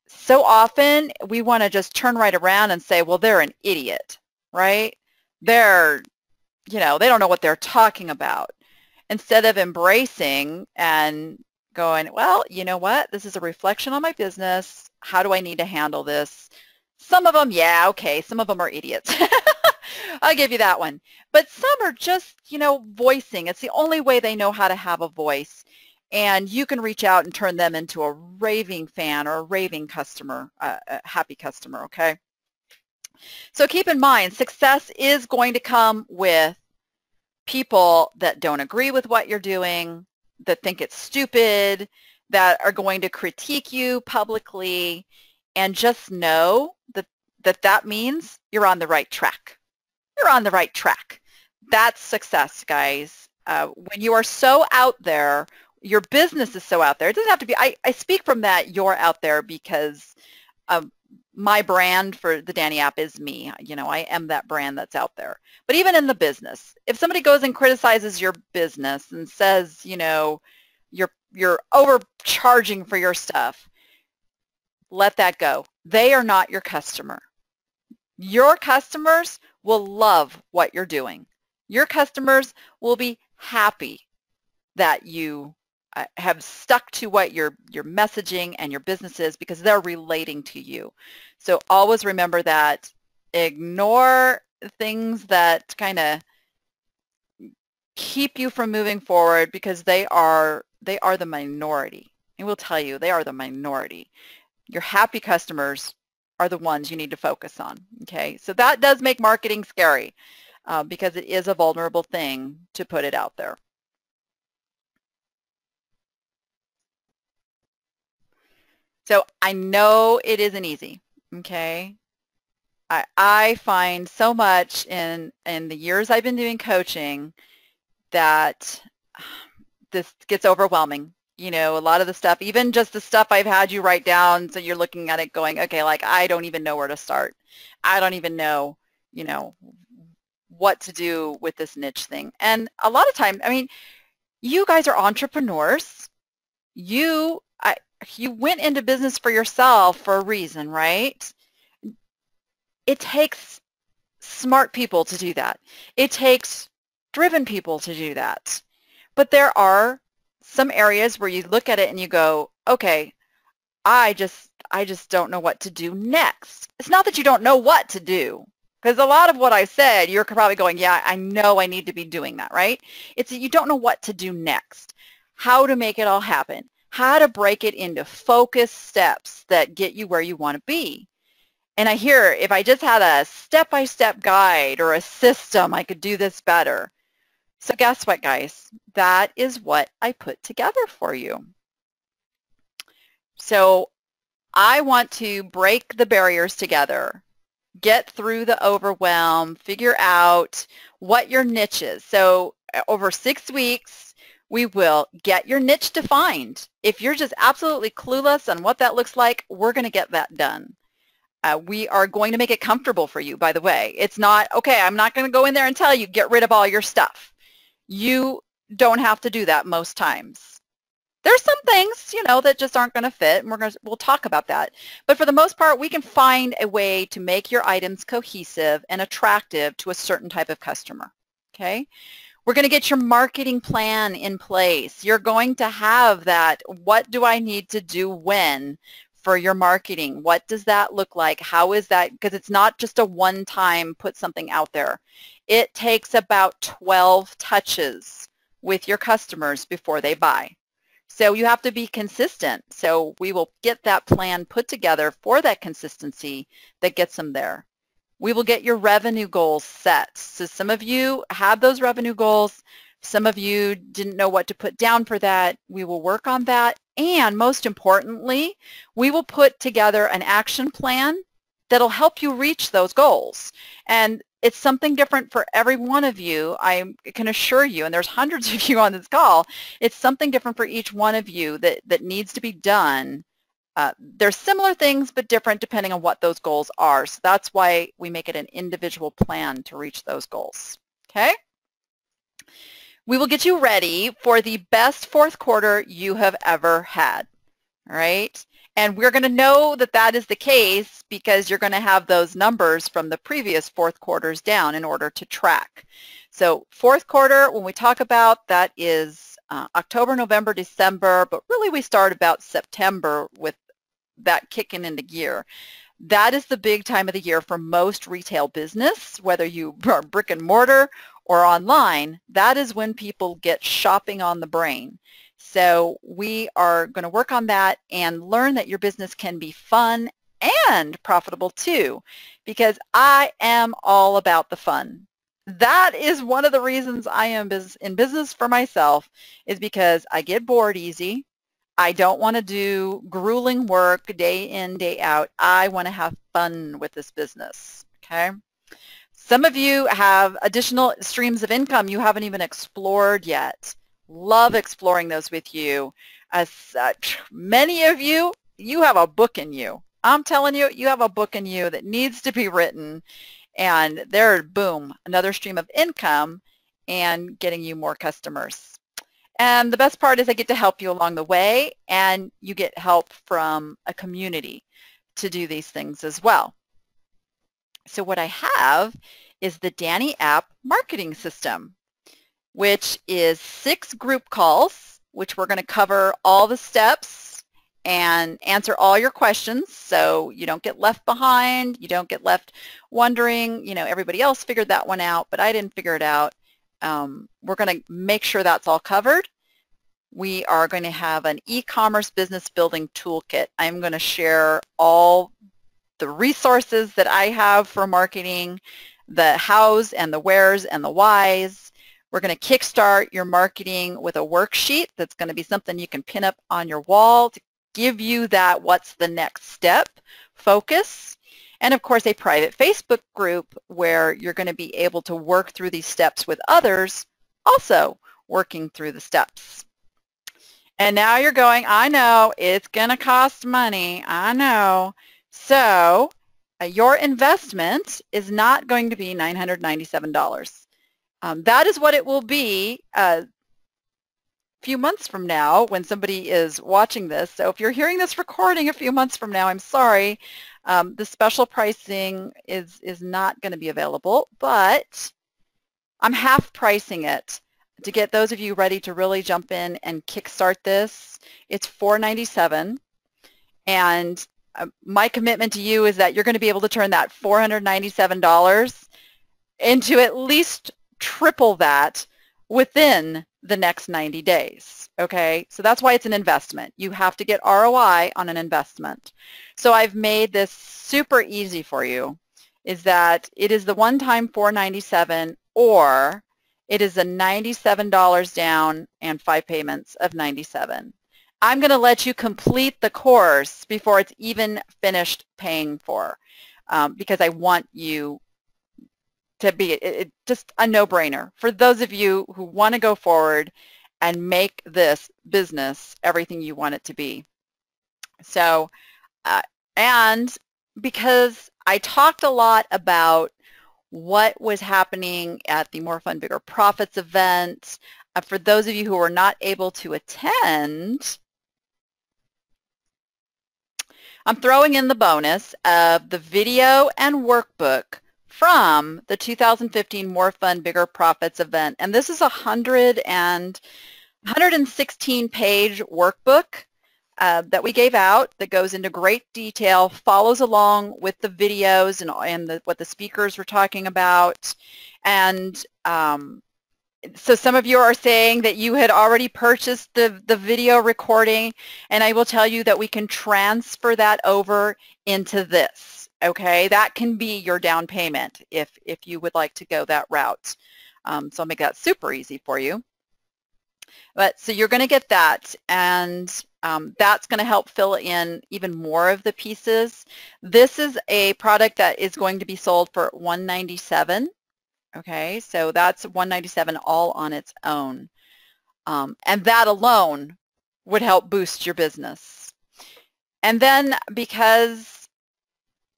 so often we want to just turn right around and say, well, they're an idiot, right? They're, you know, they don't know what they're talking about. Instead of embracing and going, well, you know what? This is a reflection on my business. How do I need to handle this? Some of them, yeah, okay. Some of them are idiots. I'll give you that one. But some are just, you know, voicing. It's the only way they know how to have a voice. And you can reach out and turn them into a raving fan or a raving customer, a happy customer, okay? So keep in mind, success is going to come with people that don't agree with what you're doing, that think it's stupid, that are going to critique you publicly, and just know that that means you're on the right track. You're on the right track. That's success, guys. When you are so out there, your business is so out there. It doesn't have to be, I speak from that you're out there because my brand for the Danny app is me. You know, I am that brand that's out there. But even in the business, if somebody goes and criticizes your business and says, you know, you're overcharging for your stuff, let that go. They are not your customer. Your customers will love what you're doing. Your customers will be happy that you have stuck to what your messaging and your business is because they're relating to you. So always remember that. Ignore things that kind of keep you from moving forward because they are the minority. I will tell you, they are the minority. Your happy customers are the ones you need to focus on. Okay, so that does make marketing scary because it is a vulnerable thing to put it out there. So I know it isn't easy, okay? I find so much in the years I've been doing coaching that this gets overwhelming. You know, a lot of the stuff, even just the stuff I've had you write down, so you're looking at it going, okay, like I don't even know where to start. I don't even know, you know, what to do with this niche thing. And a lot of time, I mean, you guys are entrepreneurs. You went into business for yourself for a reason, right? It takes smart people to do that. It takes driven people to do that. But there are some areas where you look at it and you go, okay, I just don't know what to do next. It's not that you don't know what to do, because a lot of what I said, you're probably going, yeah, I know I need to be doing that, right? It's that you don't know what to do next, how to make it all happen, how to break it into focused steps that get you where you want to be. And I hear if I just had a step-by-step guide or a system, I could do this better. So guess what, guys? That is what I put together for you. So I want to break the barriers together, get through the overwhelm, figure out what your niche is. So over 6 weeks, we will get your niche defined. If you're just absolutely clueless on what that looks like, we're going to get that done. We are going to make it comfortable for you, by the way. It's not, okay, I'm not going to go in there and tell you, get rid of all your stuff. You don't have to do that most times. There's some things, you know, that just aren't going to fit, and we'll talk about that. But for the most part, we can find a way to make your items cohesive and attractive to a certain type of customer, okay? We're going to get your marketing plan in place. You're going to have that, what do I need to do when for your marketing? What does that look like? How is that? Because it's not just a one-time put something out there. It takes about 12 touches with your customers before they buy. So you have to be consistent. So we will get that plan put together for that consistency that gets them there. We will get your revenue goals set. So some of you have those revenue goals. Some of you didn't know what to put down for that. We will work on that. And most importantly, we will put together an action plan that'll help you reach those goals. And it's something different for every one of you, I can assure you, and there's hundreds of you on this call, it's something different for each one of you that needs to be done. There's similar things, but different depending on what those goals are. So that's why we make it an individual plan to reach those goals, okay? We will get you ready for the best fourth quarter you have ever had, all right? And we're going to know that that is the case because you're going to have those numbers from the previous fourth quarters down in order to track. So fourth quarter, when we talk about, that is October, November, December, but really we start about September with that kicking into gear. That is the big time of the year for most retail business, whether you are brick and mortar or online. That is when people get shopping on the brain. So we are going to work on that and learn that your business can be fun and profitable too, because I am all about the fun. That is one of the reasons I am in business for myself, is because I get bored easy. I don't want to do grueling work day in, day out. I want to have fun with this business, okay? Some of you have additional streams of income you haven't even explored yet. Love exploring those with you. As such, many of you, you have a book in you. I'm telling you, you have a book in you that needs to be written, and there, boom, another stream of income and getting you more customers. And the best part is I get to help you along the way, and you get help from a community to do these things as well. So what I have is the Danny App Marketing System, which is 6 group calls, which we're going to cover all the steps and answer all your questions so you don't get left behind, you don't get left wondering, you know, everybody else figured that one out, but I didn't figure it out. We're going to make sure that's all covered. We are going to have an e-commerce business building toolkit. I'm going to share all the resources that I have for marketing, the hows and the wheres and the whys. We're going to kickstart your marketing with a worksheet that's going to be something you can pin up on your wall to give you that what's the next step focus. And of course, a private Facebook group where you're going to be able to work through these steps with others, also working through the steps. And now you're going, I know, it's going to cost money. I know. So your investment is not going to be $997. That is what it will be a few months from now when somebody is watching this. So if you're hearing this recording a few months from now, I'm sorry. The special pricing is not going to be available, but I'm half pricing it to get those of you ready to really jump in and kickstart this. It's $497, and my commitment to you is that you're going to be able to turn that $497 into at least triple that within the next 90 days, okay? So that's why it's an investment. You have to get ROI on an investment. So I've made this super easy for you, is that it is the one-time $497, or it is a $97 down and 5 payments of $97. I'm going to let you complete the course before it's even finished paying for, because I want you to be just a no-brainer for those of you who want to go forward and make this business everything you want it to be. So, and because I talked a lot about what was happening at the More Fun, Bigger Profits event, for those of you who were not able to attend, I'm throwing in the bonus of the video and workbook from the 2015 More Fun, Bigger Profits event. And this is a 116-page workbook that we gave out that goes into great detail, follows along with the videos and what the speakers were talking about. And so some of you are saying that you had already purchased the video recording, and I will tell you that we can transfer that over into this. Okay, that can be your down payment if you would like to go that route. So I'll make that super easy for you. But so you're going to get that, and that's going to help fill in even more of the pieces. This is a product that is going to be sold for $197. Okay, so that's $197 all on its own. And that alone would help boost your business. And then because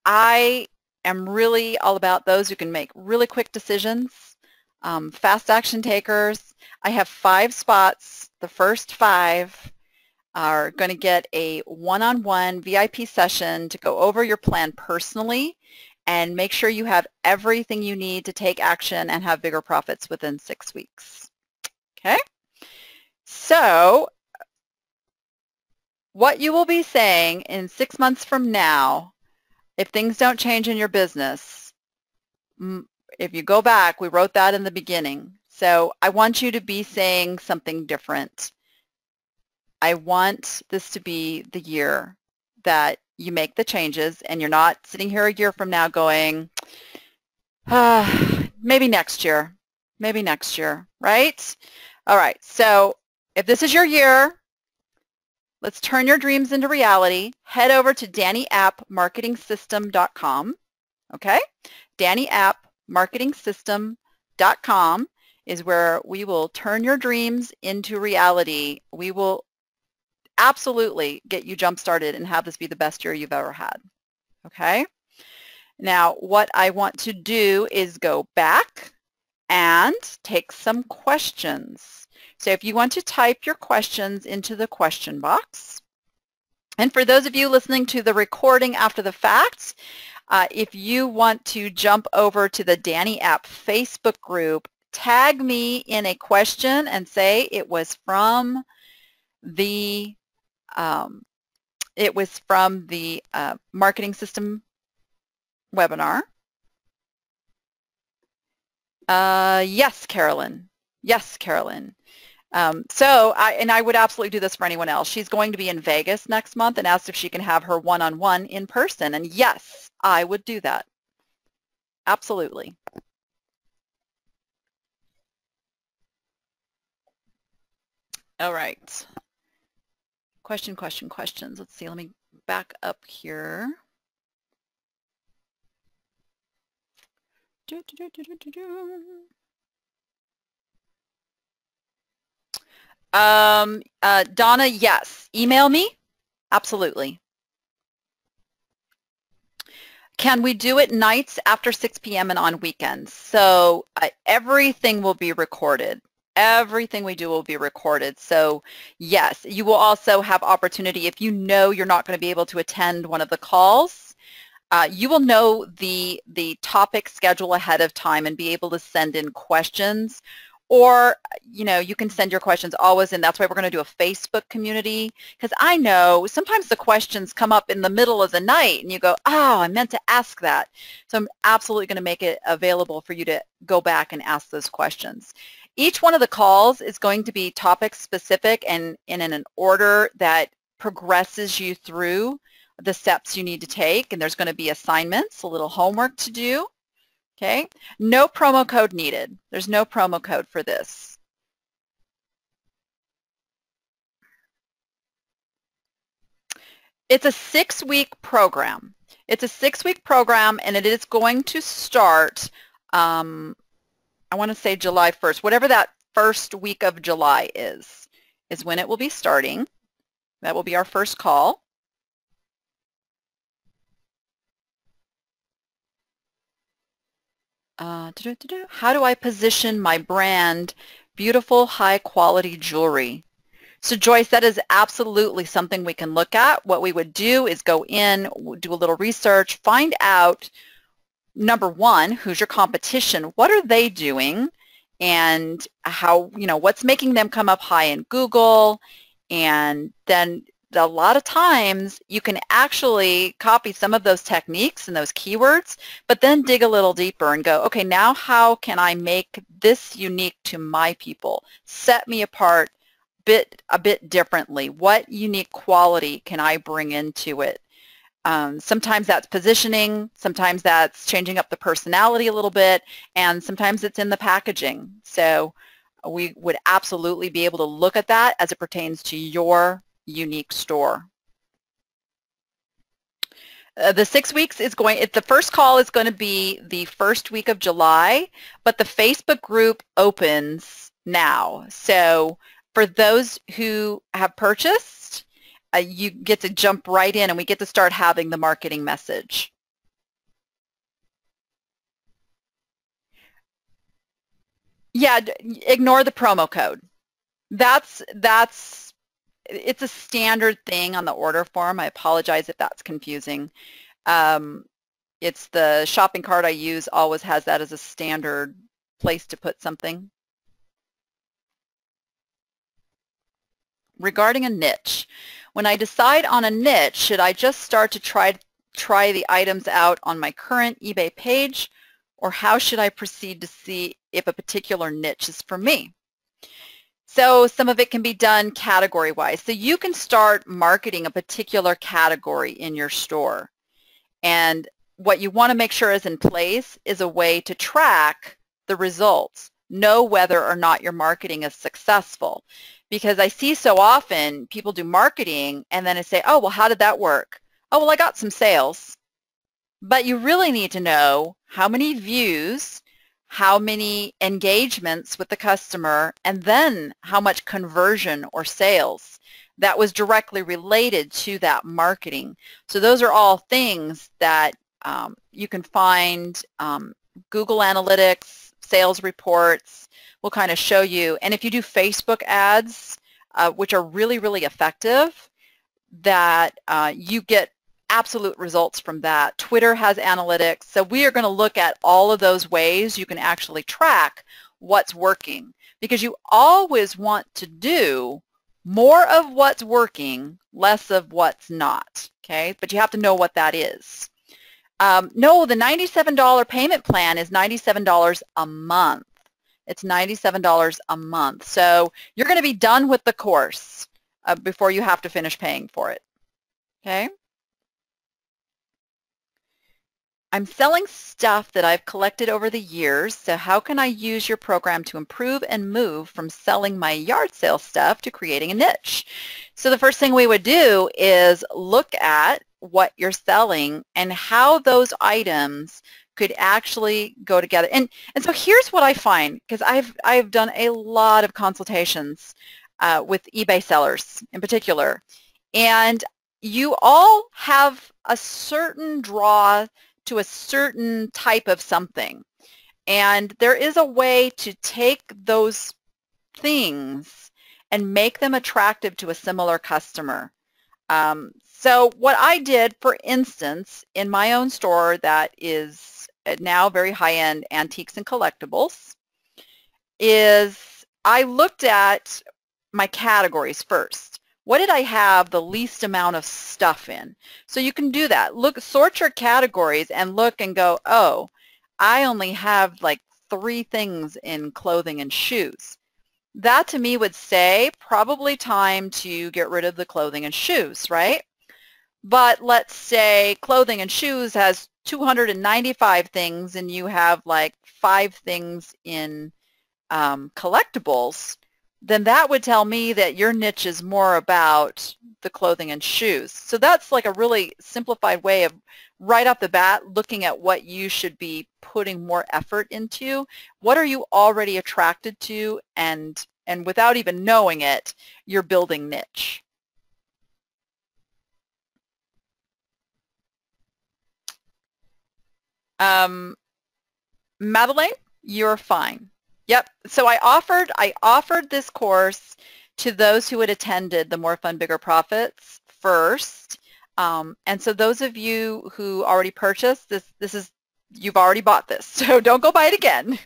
I am really all about those who can make really quick decisions, fast action takers, I have 5 spots. The first 5 are going to get a one-on-one VIP session to go over your plan personally and make sure you have everything you need to take action and have bigger profits within 6 weeks. Okay? So what you will be saying in 6 months from now, if things don't change in your business, if you go back, we wrote that in the beginning. So I want you to be saying something different. I want this to be the year that you make the changes, and you're not sitting here a year from now going, maybe next year, right? All right, so if this is your year, let's turn your dreams into reality. Head over to DannyAppMarketingSystem.com, okay? DannyAppMarketingSystem.com is where we will turn your dreams into reality. We will absolutely get you jump-started and have this be the best year you've ever had, okay? Now, what I want to do is go back and take some questions. So if you want to type your questions into the question box, and for those of you listening to the recording after the fact, if you want to jump over to the Danny App Facebook group, tag me in a question and say it was from the marketing system webinar. Yes, Carolyn. Yes, Carolyn. I would absolutely do this for anyone else. She's going to be in Vegas next month and asked if she can have her one-on-one in person. And yes, I would do that. Absolutely. All right. Questions. Let's see. Let me back up here. Donna, yes. Email me. Absolutely. Can we do it nights after 6 p.m. and on weekends? So everything will be recorded. Everything we do will be recorded. So yes, you will also have opportunity if you know you're not going to be able to attend one of the calls. You will know the topic schedule ahead of time and be able to send in questions. Or, you can send your questions always in. That's why we're going to do a Facebook community, because I know sometimes the questions come up in the middle of the night and you go, oh, I meant to ask that. So I'm absolutely going to make it available for you to go back and ask those questions. Each one of the calls is going to be topic specific and in an order that progresses you through the steps you need to take, and there's going to be assignments, a little homework to do. Okay, no promo code needed. There's no promo code for this. It's a 6-week program. It's a 6-week program, and it is going to start, I want to say July 1st, whatever that first week of July is when it will be starting. That will be our first call. How do I position my brand, beautiful, high-quality jewelry? So Joyce, that is absolutely something we can look at. What we would do is go in, do a little research, find out, number one, who's your competition? What are they doing? And how, what's making them come up high in Google? And then a lot of times you can actually copy some of those techniques and those keywords, but then dig a little deeper and go, okay, now how can I make this unique to my people? Set me apart a bit differently. What unique quality can I bring into it? Sometimes that's positioning, sometimes that's changing up the personality a little bit, and sometimes it's in the packaging. So we would absolutely be able to look at that as it pertains to your unique store. The 6 weeks is the first call is going to be the first week of July, but the Facebook group opens now. So for those who have purchased, you get to jump right in and we get to start having the marketing message. Yeah, ignore the promo code. It's a standard thing on the order form. I apologize if that's confusing. It's the shopping cart I use always has that as a standard place to put something. Regarding a niche, when I decide on a niche, should I just start to try the items out on my current eBay page, or how should I proceed to see if a particular niche is for me? So some of it can be done category-wise. So you can start marketing a particular category in your store. And what you want to make sure is in place is a way to track the results, know whether or not your marketing is successful. Because I see so often people do marketing and then I say, oh, well, how did that work? Oh, well, I got some sales. But you really need to know how many views, how many engagements with the customer, and then how much conversion or sales that was directly related to that marketing. So those are all things that you can find. Google Analytics, sales reports will kind of show you. And if you do Facebook ads, which are really, really effective, that you get absolute results from that. Twitter has analytics. So we are going to look at all of those ways you can actually track what's working, because you always want to do more of what's working, less of what's not, okay? But you have to know what that is. No, the $97 payment plan is $97 a month. It's $97 a month. So you're going to be done with the course before you have to finish paying for it. Okay? I'm selling stuff that I've collected over the years, so how can I use your program to improve and move from selling my yard sale stuff to creating a niche? So the first thing we would do is look at what you're selling and how those items could actually go together. And so here's what I find, because I've done a lot of consultations with eBay sellers in particular, and you all have a certain draw to a certain type of something. And there is a way to take those things and make them attractive to a similar customer. So what I did, for instance, in my own store that is now very high-end antiques and collectibles, is I looked at my categories first. What did I have the least amount of stuff in? So you can do that. Look, sort your categories and look and go, oh, I only have like 3 things in clothing and shoes. That to me would say probably time to get rid of the clothing and shoes, right? But let's say clothing and shoes has 295 things and you have like 5 things in collectibles. Then that would tell me that your niche is more about the clothing and shoes. So that's like a really simplified way of right off the bat looking at what you should be putting more effort into. What are you already attracted to, and without even knowing it, you're building niche. Madeline, you're fine. Yep. So I offered this course to those who had attended the More Fun, Bigger Profits first. And so those of you who already purchased, you've already bought this. So don't go buy it again.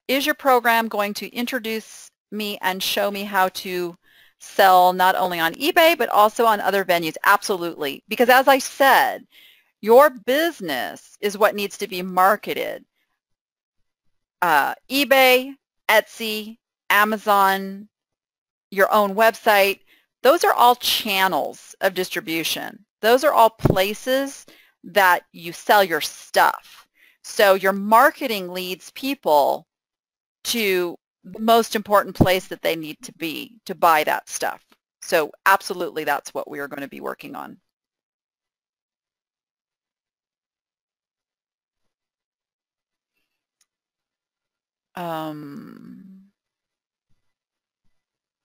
Is your program going to introduce me and show me how to sell not only on eBay, but also on other venues? Absolutely. Because as I said, your business is what needs to be marketed. eBay, Etsy, Amazon, your own website, those are all channels of distribution. Those are all places that you sell your stuff. So your marketing leads people to the most important place that they need to be to buy that stuff. So absolutely, that's what we are going to be working on.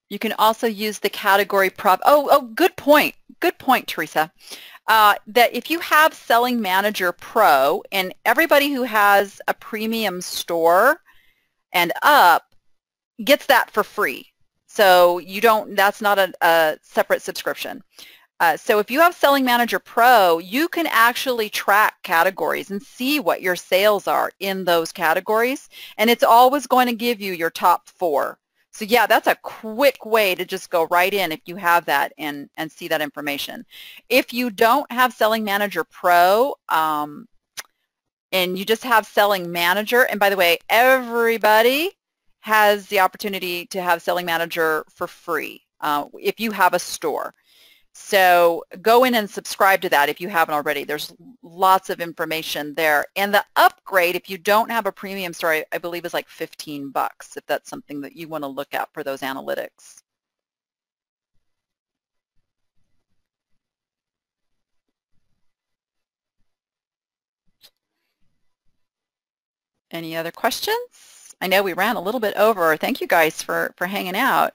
You can also use the category prop. Oh, good point. Good point, Teresa. That if you have Selling Manager Pro, and everybody who has a premium store and up gets that for free. So you don't, that's not a separate subscription. So if you have Selling Manager Pro, you can actually track categories and see what your sales are in those categories, and it's always going to give you your top 4. So yeah, that's a quick way to just go right in if you have that and see that information. If you don't have Selling Manager Pro and you just have Selling Manager, and by the way, everybody has the opportunity to have Selling Manager for free if you have a store. So go in and subscribe to that if you haven't already. There's lots of information there. And the upgrade, if you don't have a premium store, I believe is like $15 if that's something that you want to look at for those analytics. Any other questions? I know we ran a little bit over. Thank you guys for hanging out.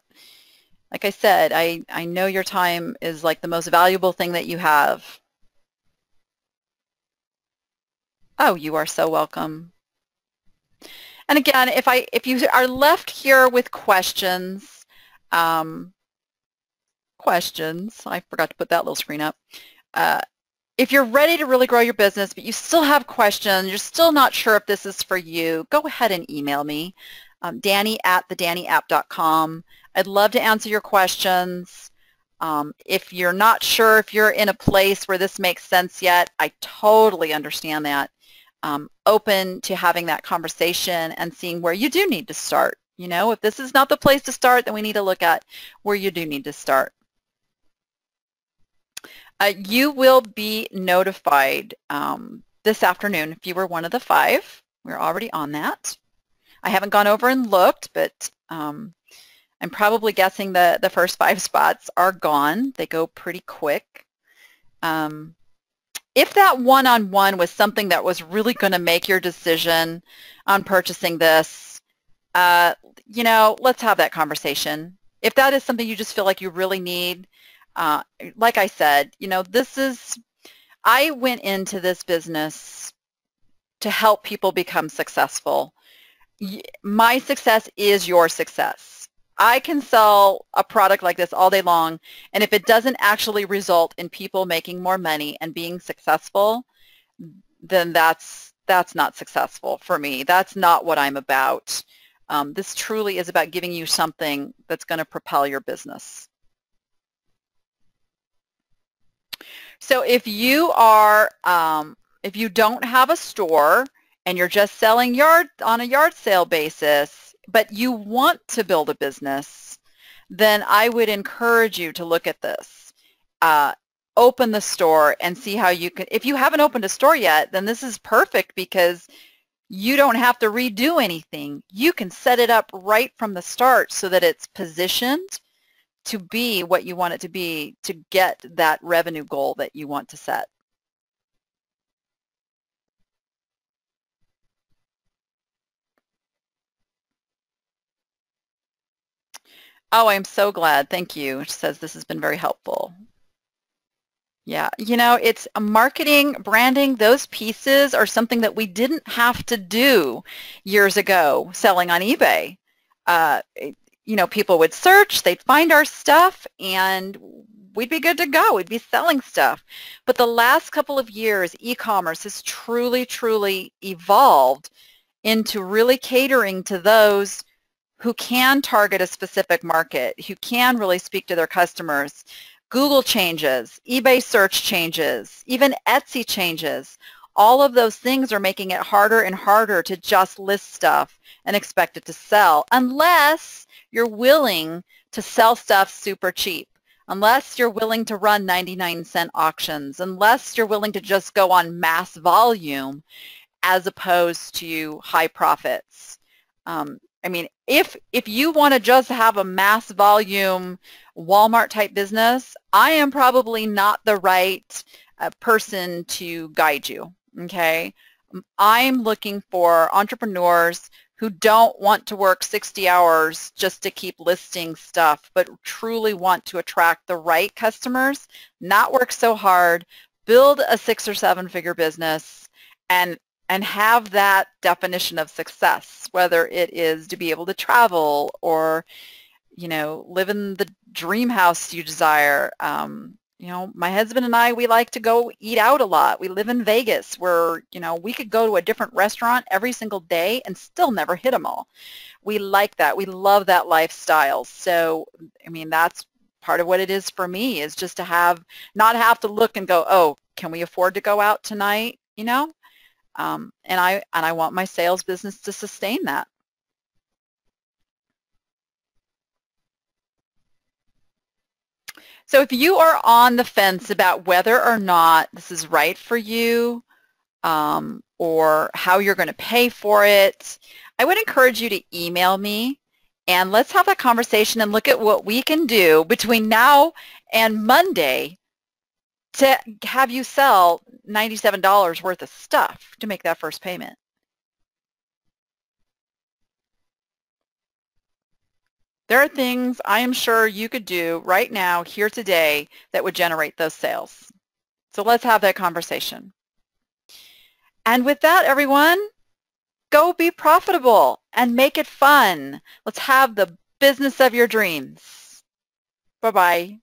Like I said, I know your time is like the most valuable thing that you have. Oh, you are so welcome. And again, if you are left here with questions, I forgot to put that little screen up. If you're ready to really grow your business, but you still have questions, you're still not sure if this is for you, go ahead and email me, Danny@thedannyapp.com. I'd love to answer your questions. If you're not sure if you're in a place where this makes sense yet, I totally understand that. open to having that conversation and seeing where you do need to start. You know, if this is not the place to start, then we need to look at where you do need to start. You will be notified this afternoon if you were one of the 5. We're already on that. I haven't gone over and looked, but I'm probably guessing the first 5 spots are gone. They go pretty quick. If that one-on-one was something that was really going to make your decision on purchasing this, you know, let's have that conversation. If that is something you just feel like you really need, like I said, you know, I went into this business to help people become successful. My success is your success. I can sell a product like this all day long, and if it doesn't actually result in people making more money and being successful, then that's not successful for me. That's not what I'm about. This truly is about giving you something that's going to propel your business. So if you are, if you don't have a store and you're just selling on a yard sale basis, but you want to build a business, then I would encourage you to look at this. Open the store and see how you can. If you haven't opened a store yet, then this is perfect because you don't have to redo anything. You can set it up right from the start so that it's positioned to be what you want it to be to get that revenue goal that you want to set. Oh, I'm so glad. Thank you. She says this has been very helpful. Yeah, you know, it's marketing, branding, those pieces are something that we didn't have to do years ago selling on eBay. You know, people would search, they'd find our stuff, and we'd be good to go. We'd be selling stuff. But the last couple of years, e-commerce has truly, truly evolved into really catering to those who can target a specific market, who can really speak to their customers. Google changes, eBay search changes, even Etsy changes. All of those things are making it harder and harder to just list stuff and expect it to sell, unless you're willing to sell stuff super cheap, unless you're willing to run 99-cent auctions, unless you're willing to just go on mass volume as opposed to high profits. I mean, if you want to just have a mass volume Walmart type business, I am probably not the right person to guide you, okay? I'm looking for entrepreneurs who don't want to work 60 hours just to keep listing stuff, but truly want to attract the right customers, not work so hard, build a 6 or 7 figure business, and have that definition of success, whether it is to be able to travel or, you know, live in the dream house you desire. You know, my husband and I, we like to go eat out a lot. We live in Vegas where, you know, we could go to a different restaurant every single day and still never hit them all. We like that. We love that lifestyle. So, I mean, that's part of what it is for me, is just to not have to look and go, oh, can we afford to go out tonight? You know? And I want my sales business to sustain that. So if you are on the fence about whether or not this is right for you, or how you're going to pay for it, I would encourage you to email me and let's have that conversation and look at what we can do between now and Monday to have you sell $97 worth of stuff to make that first payment. There are things I am sure you could do right now, here today, that would generate those sales. So let's have that conversation. And with that, everyone, go be profitable and make it fun. Let's have the business of your dreams. Bye-bye.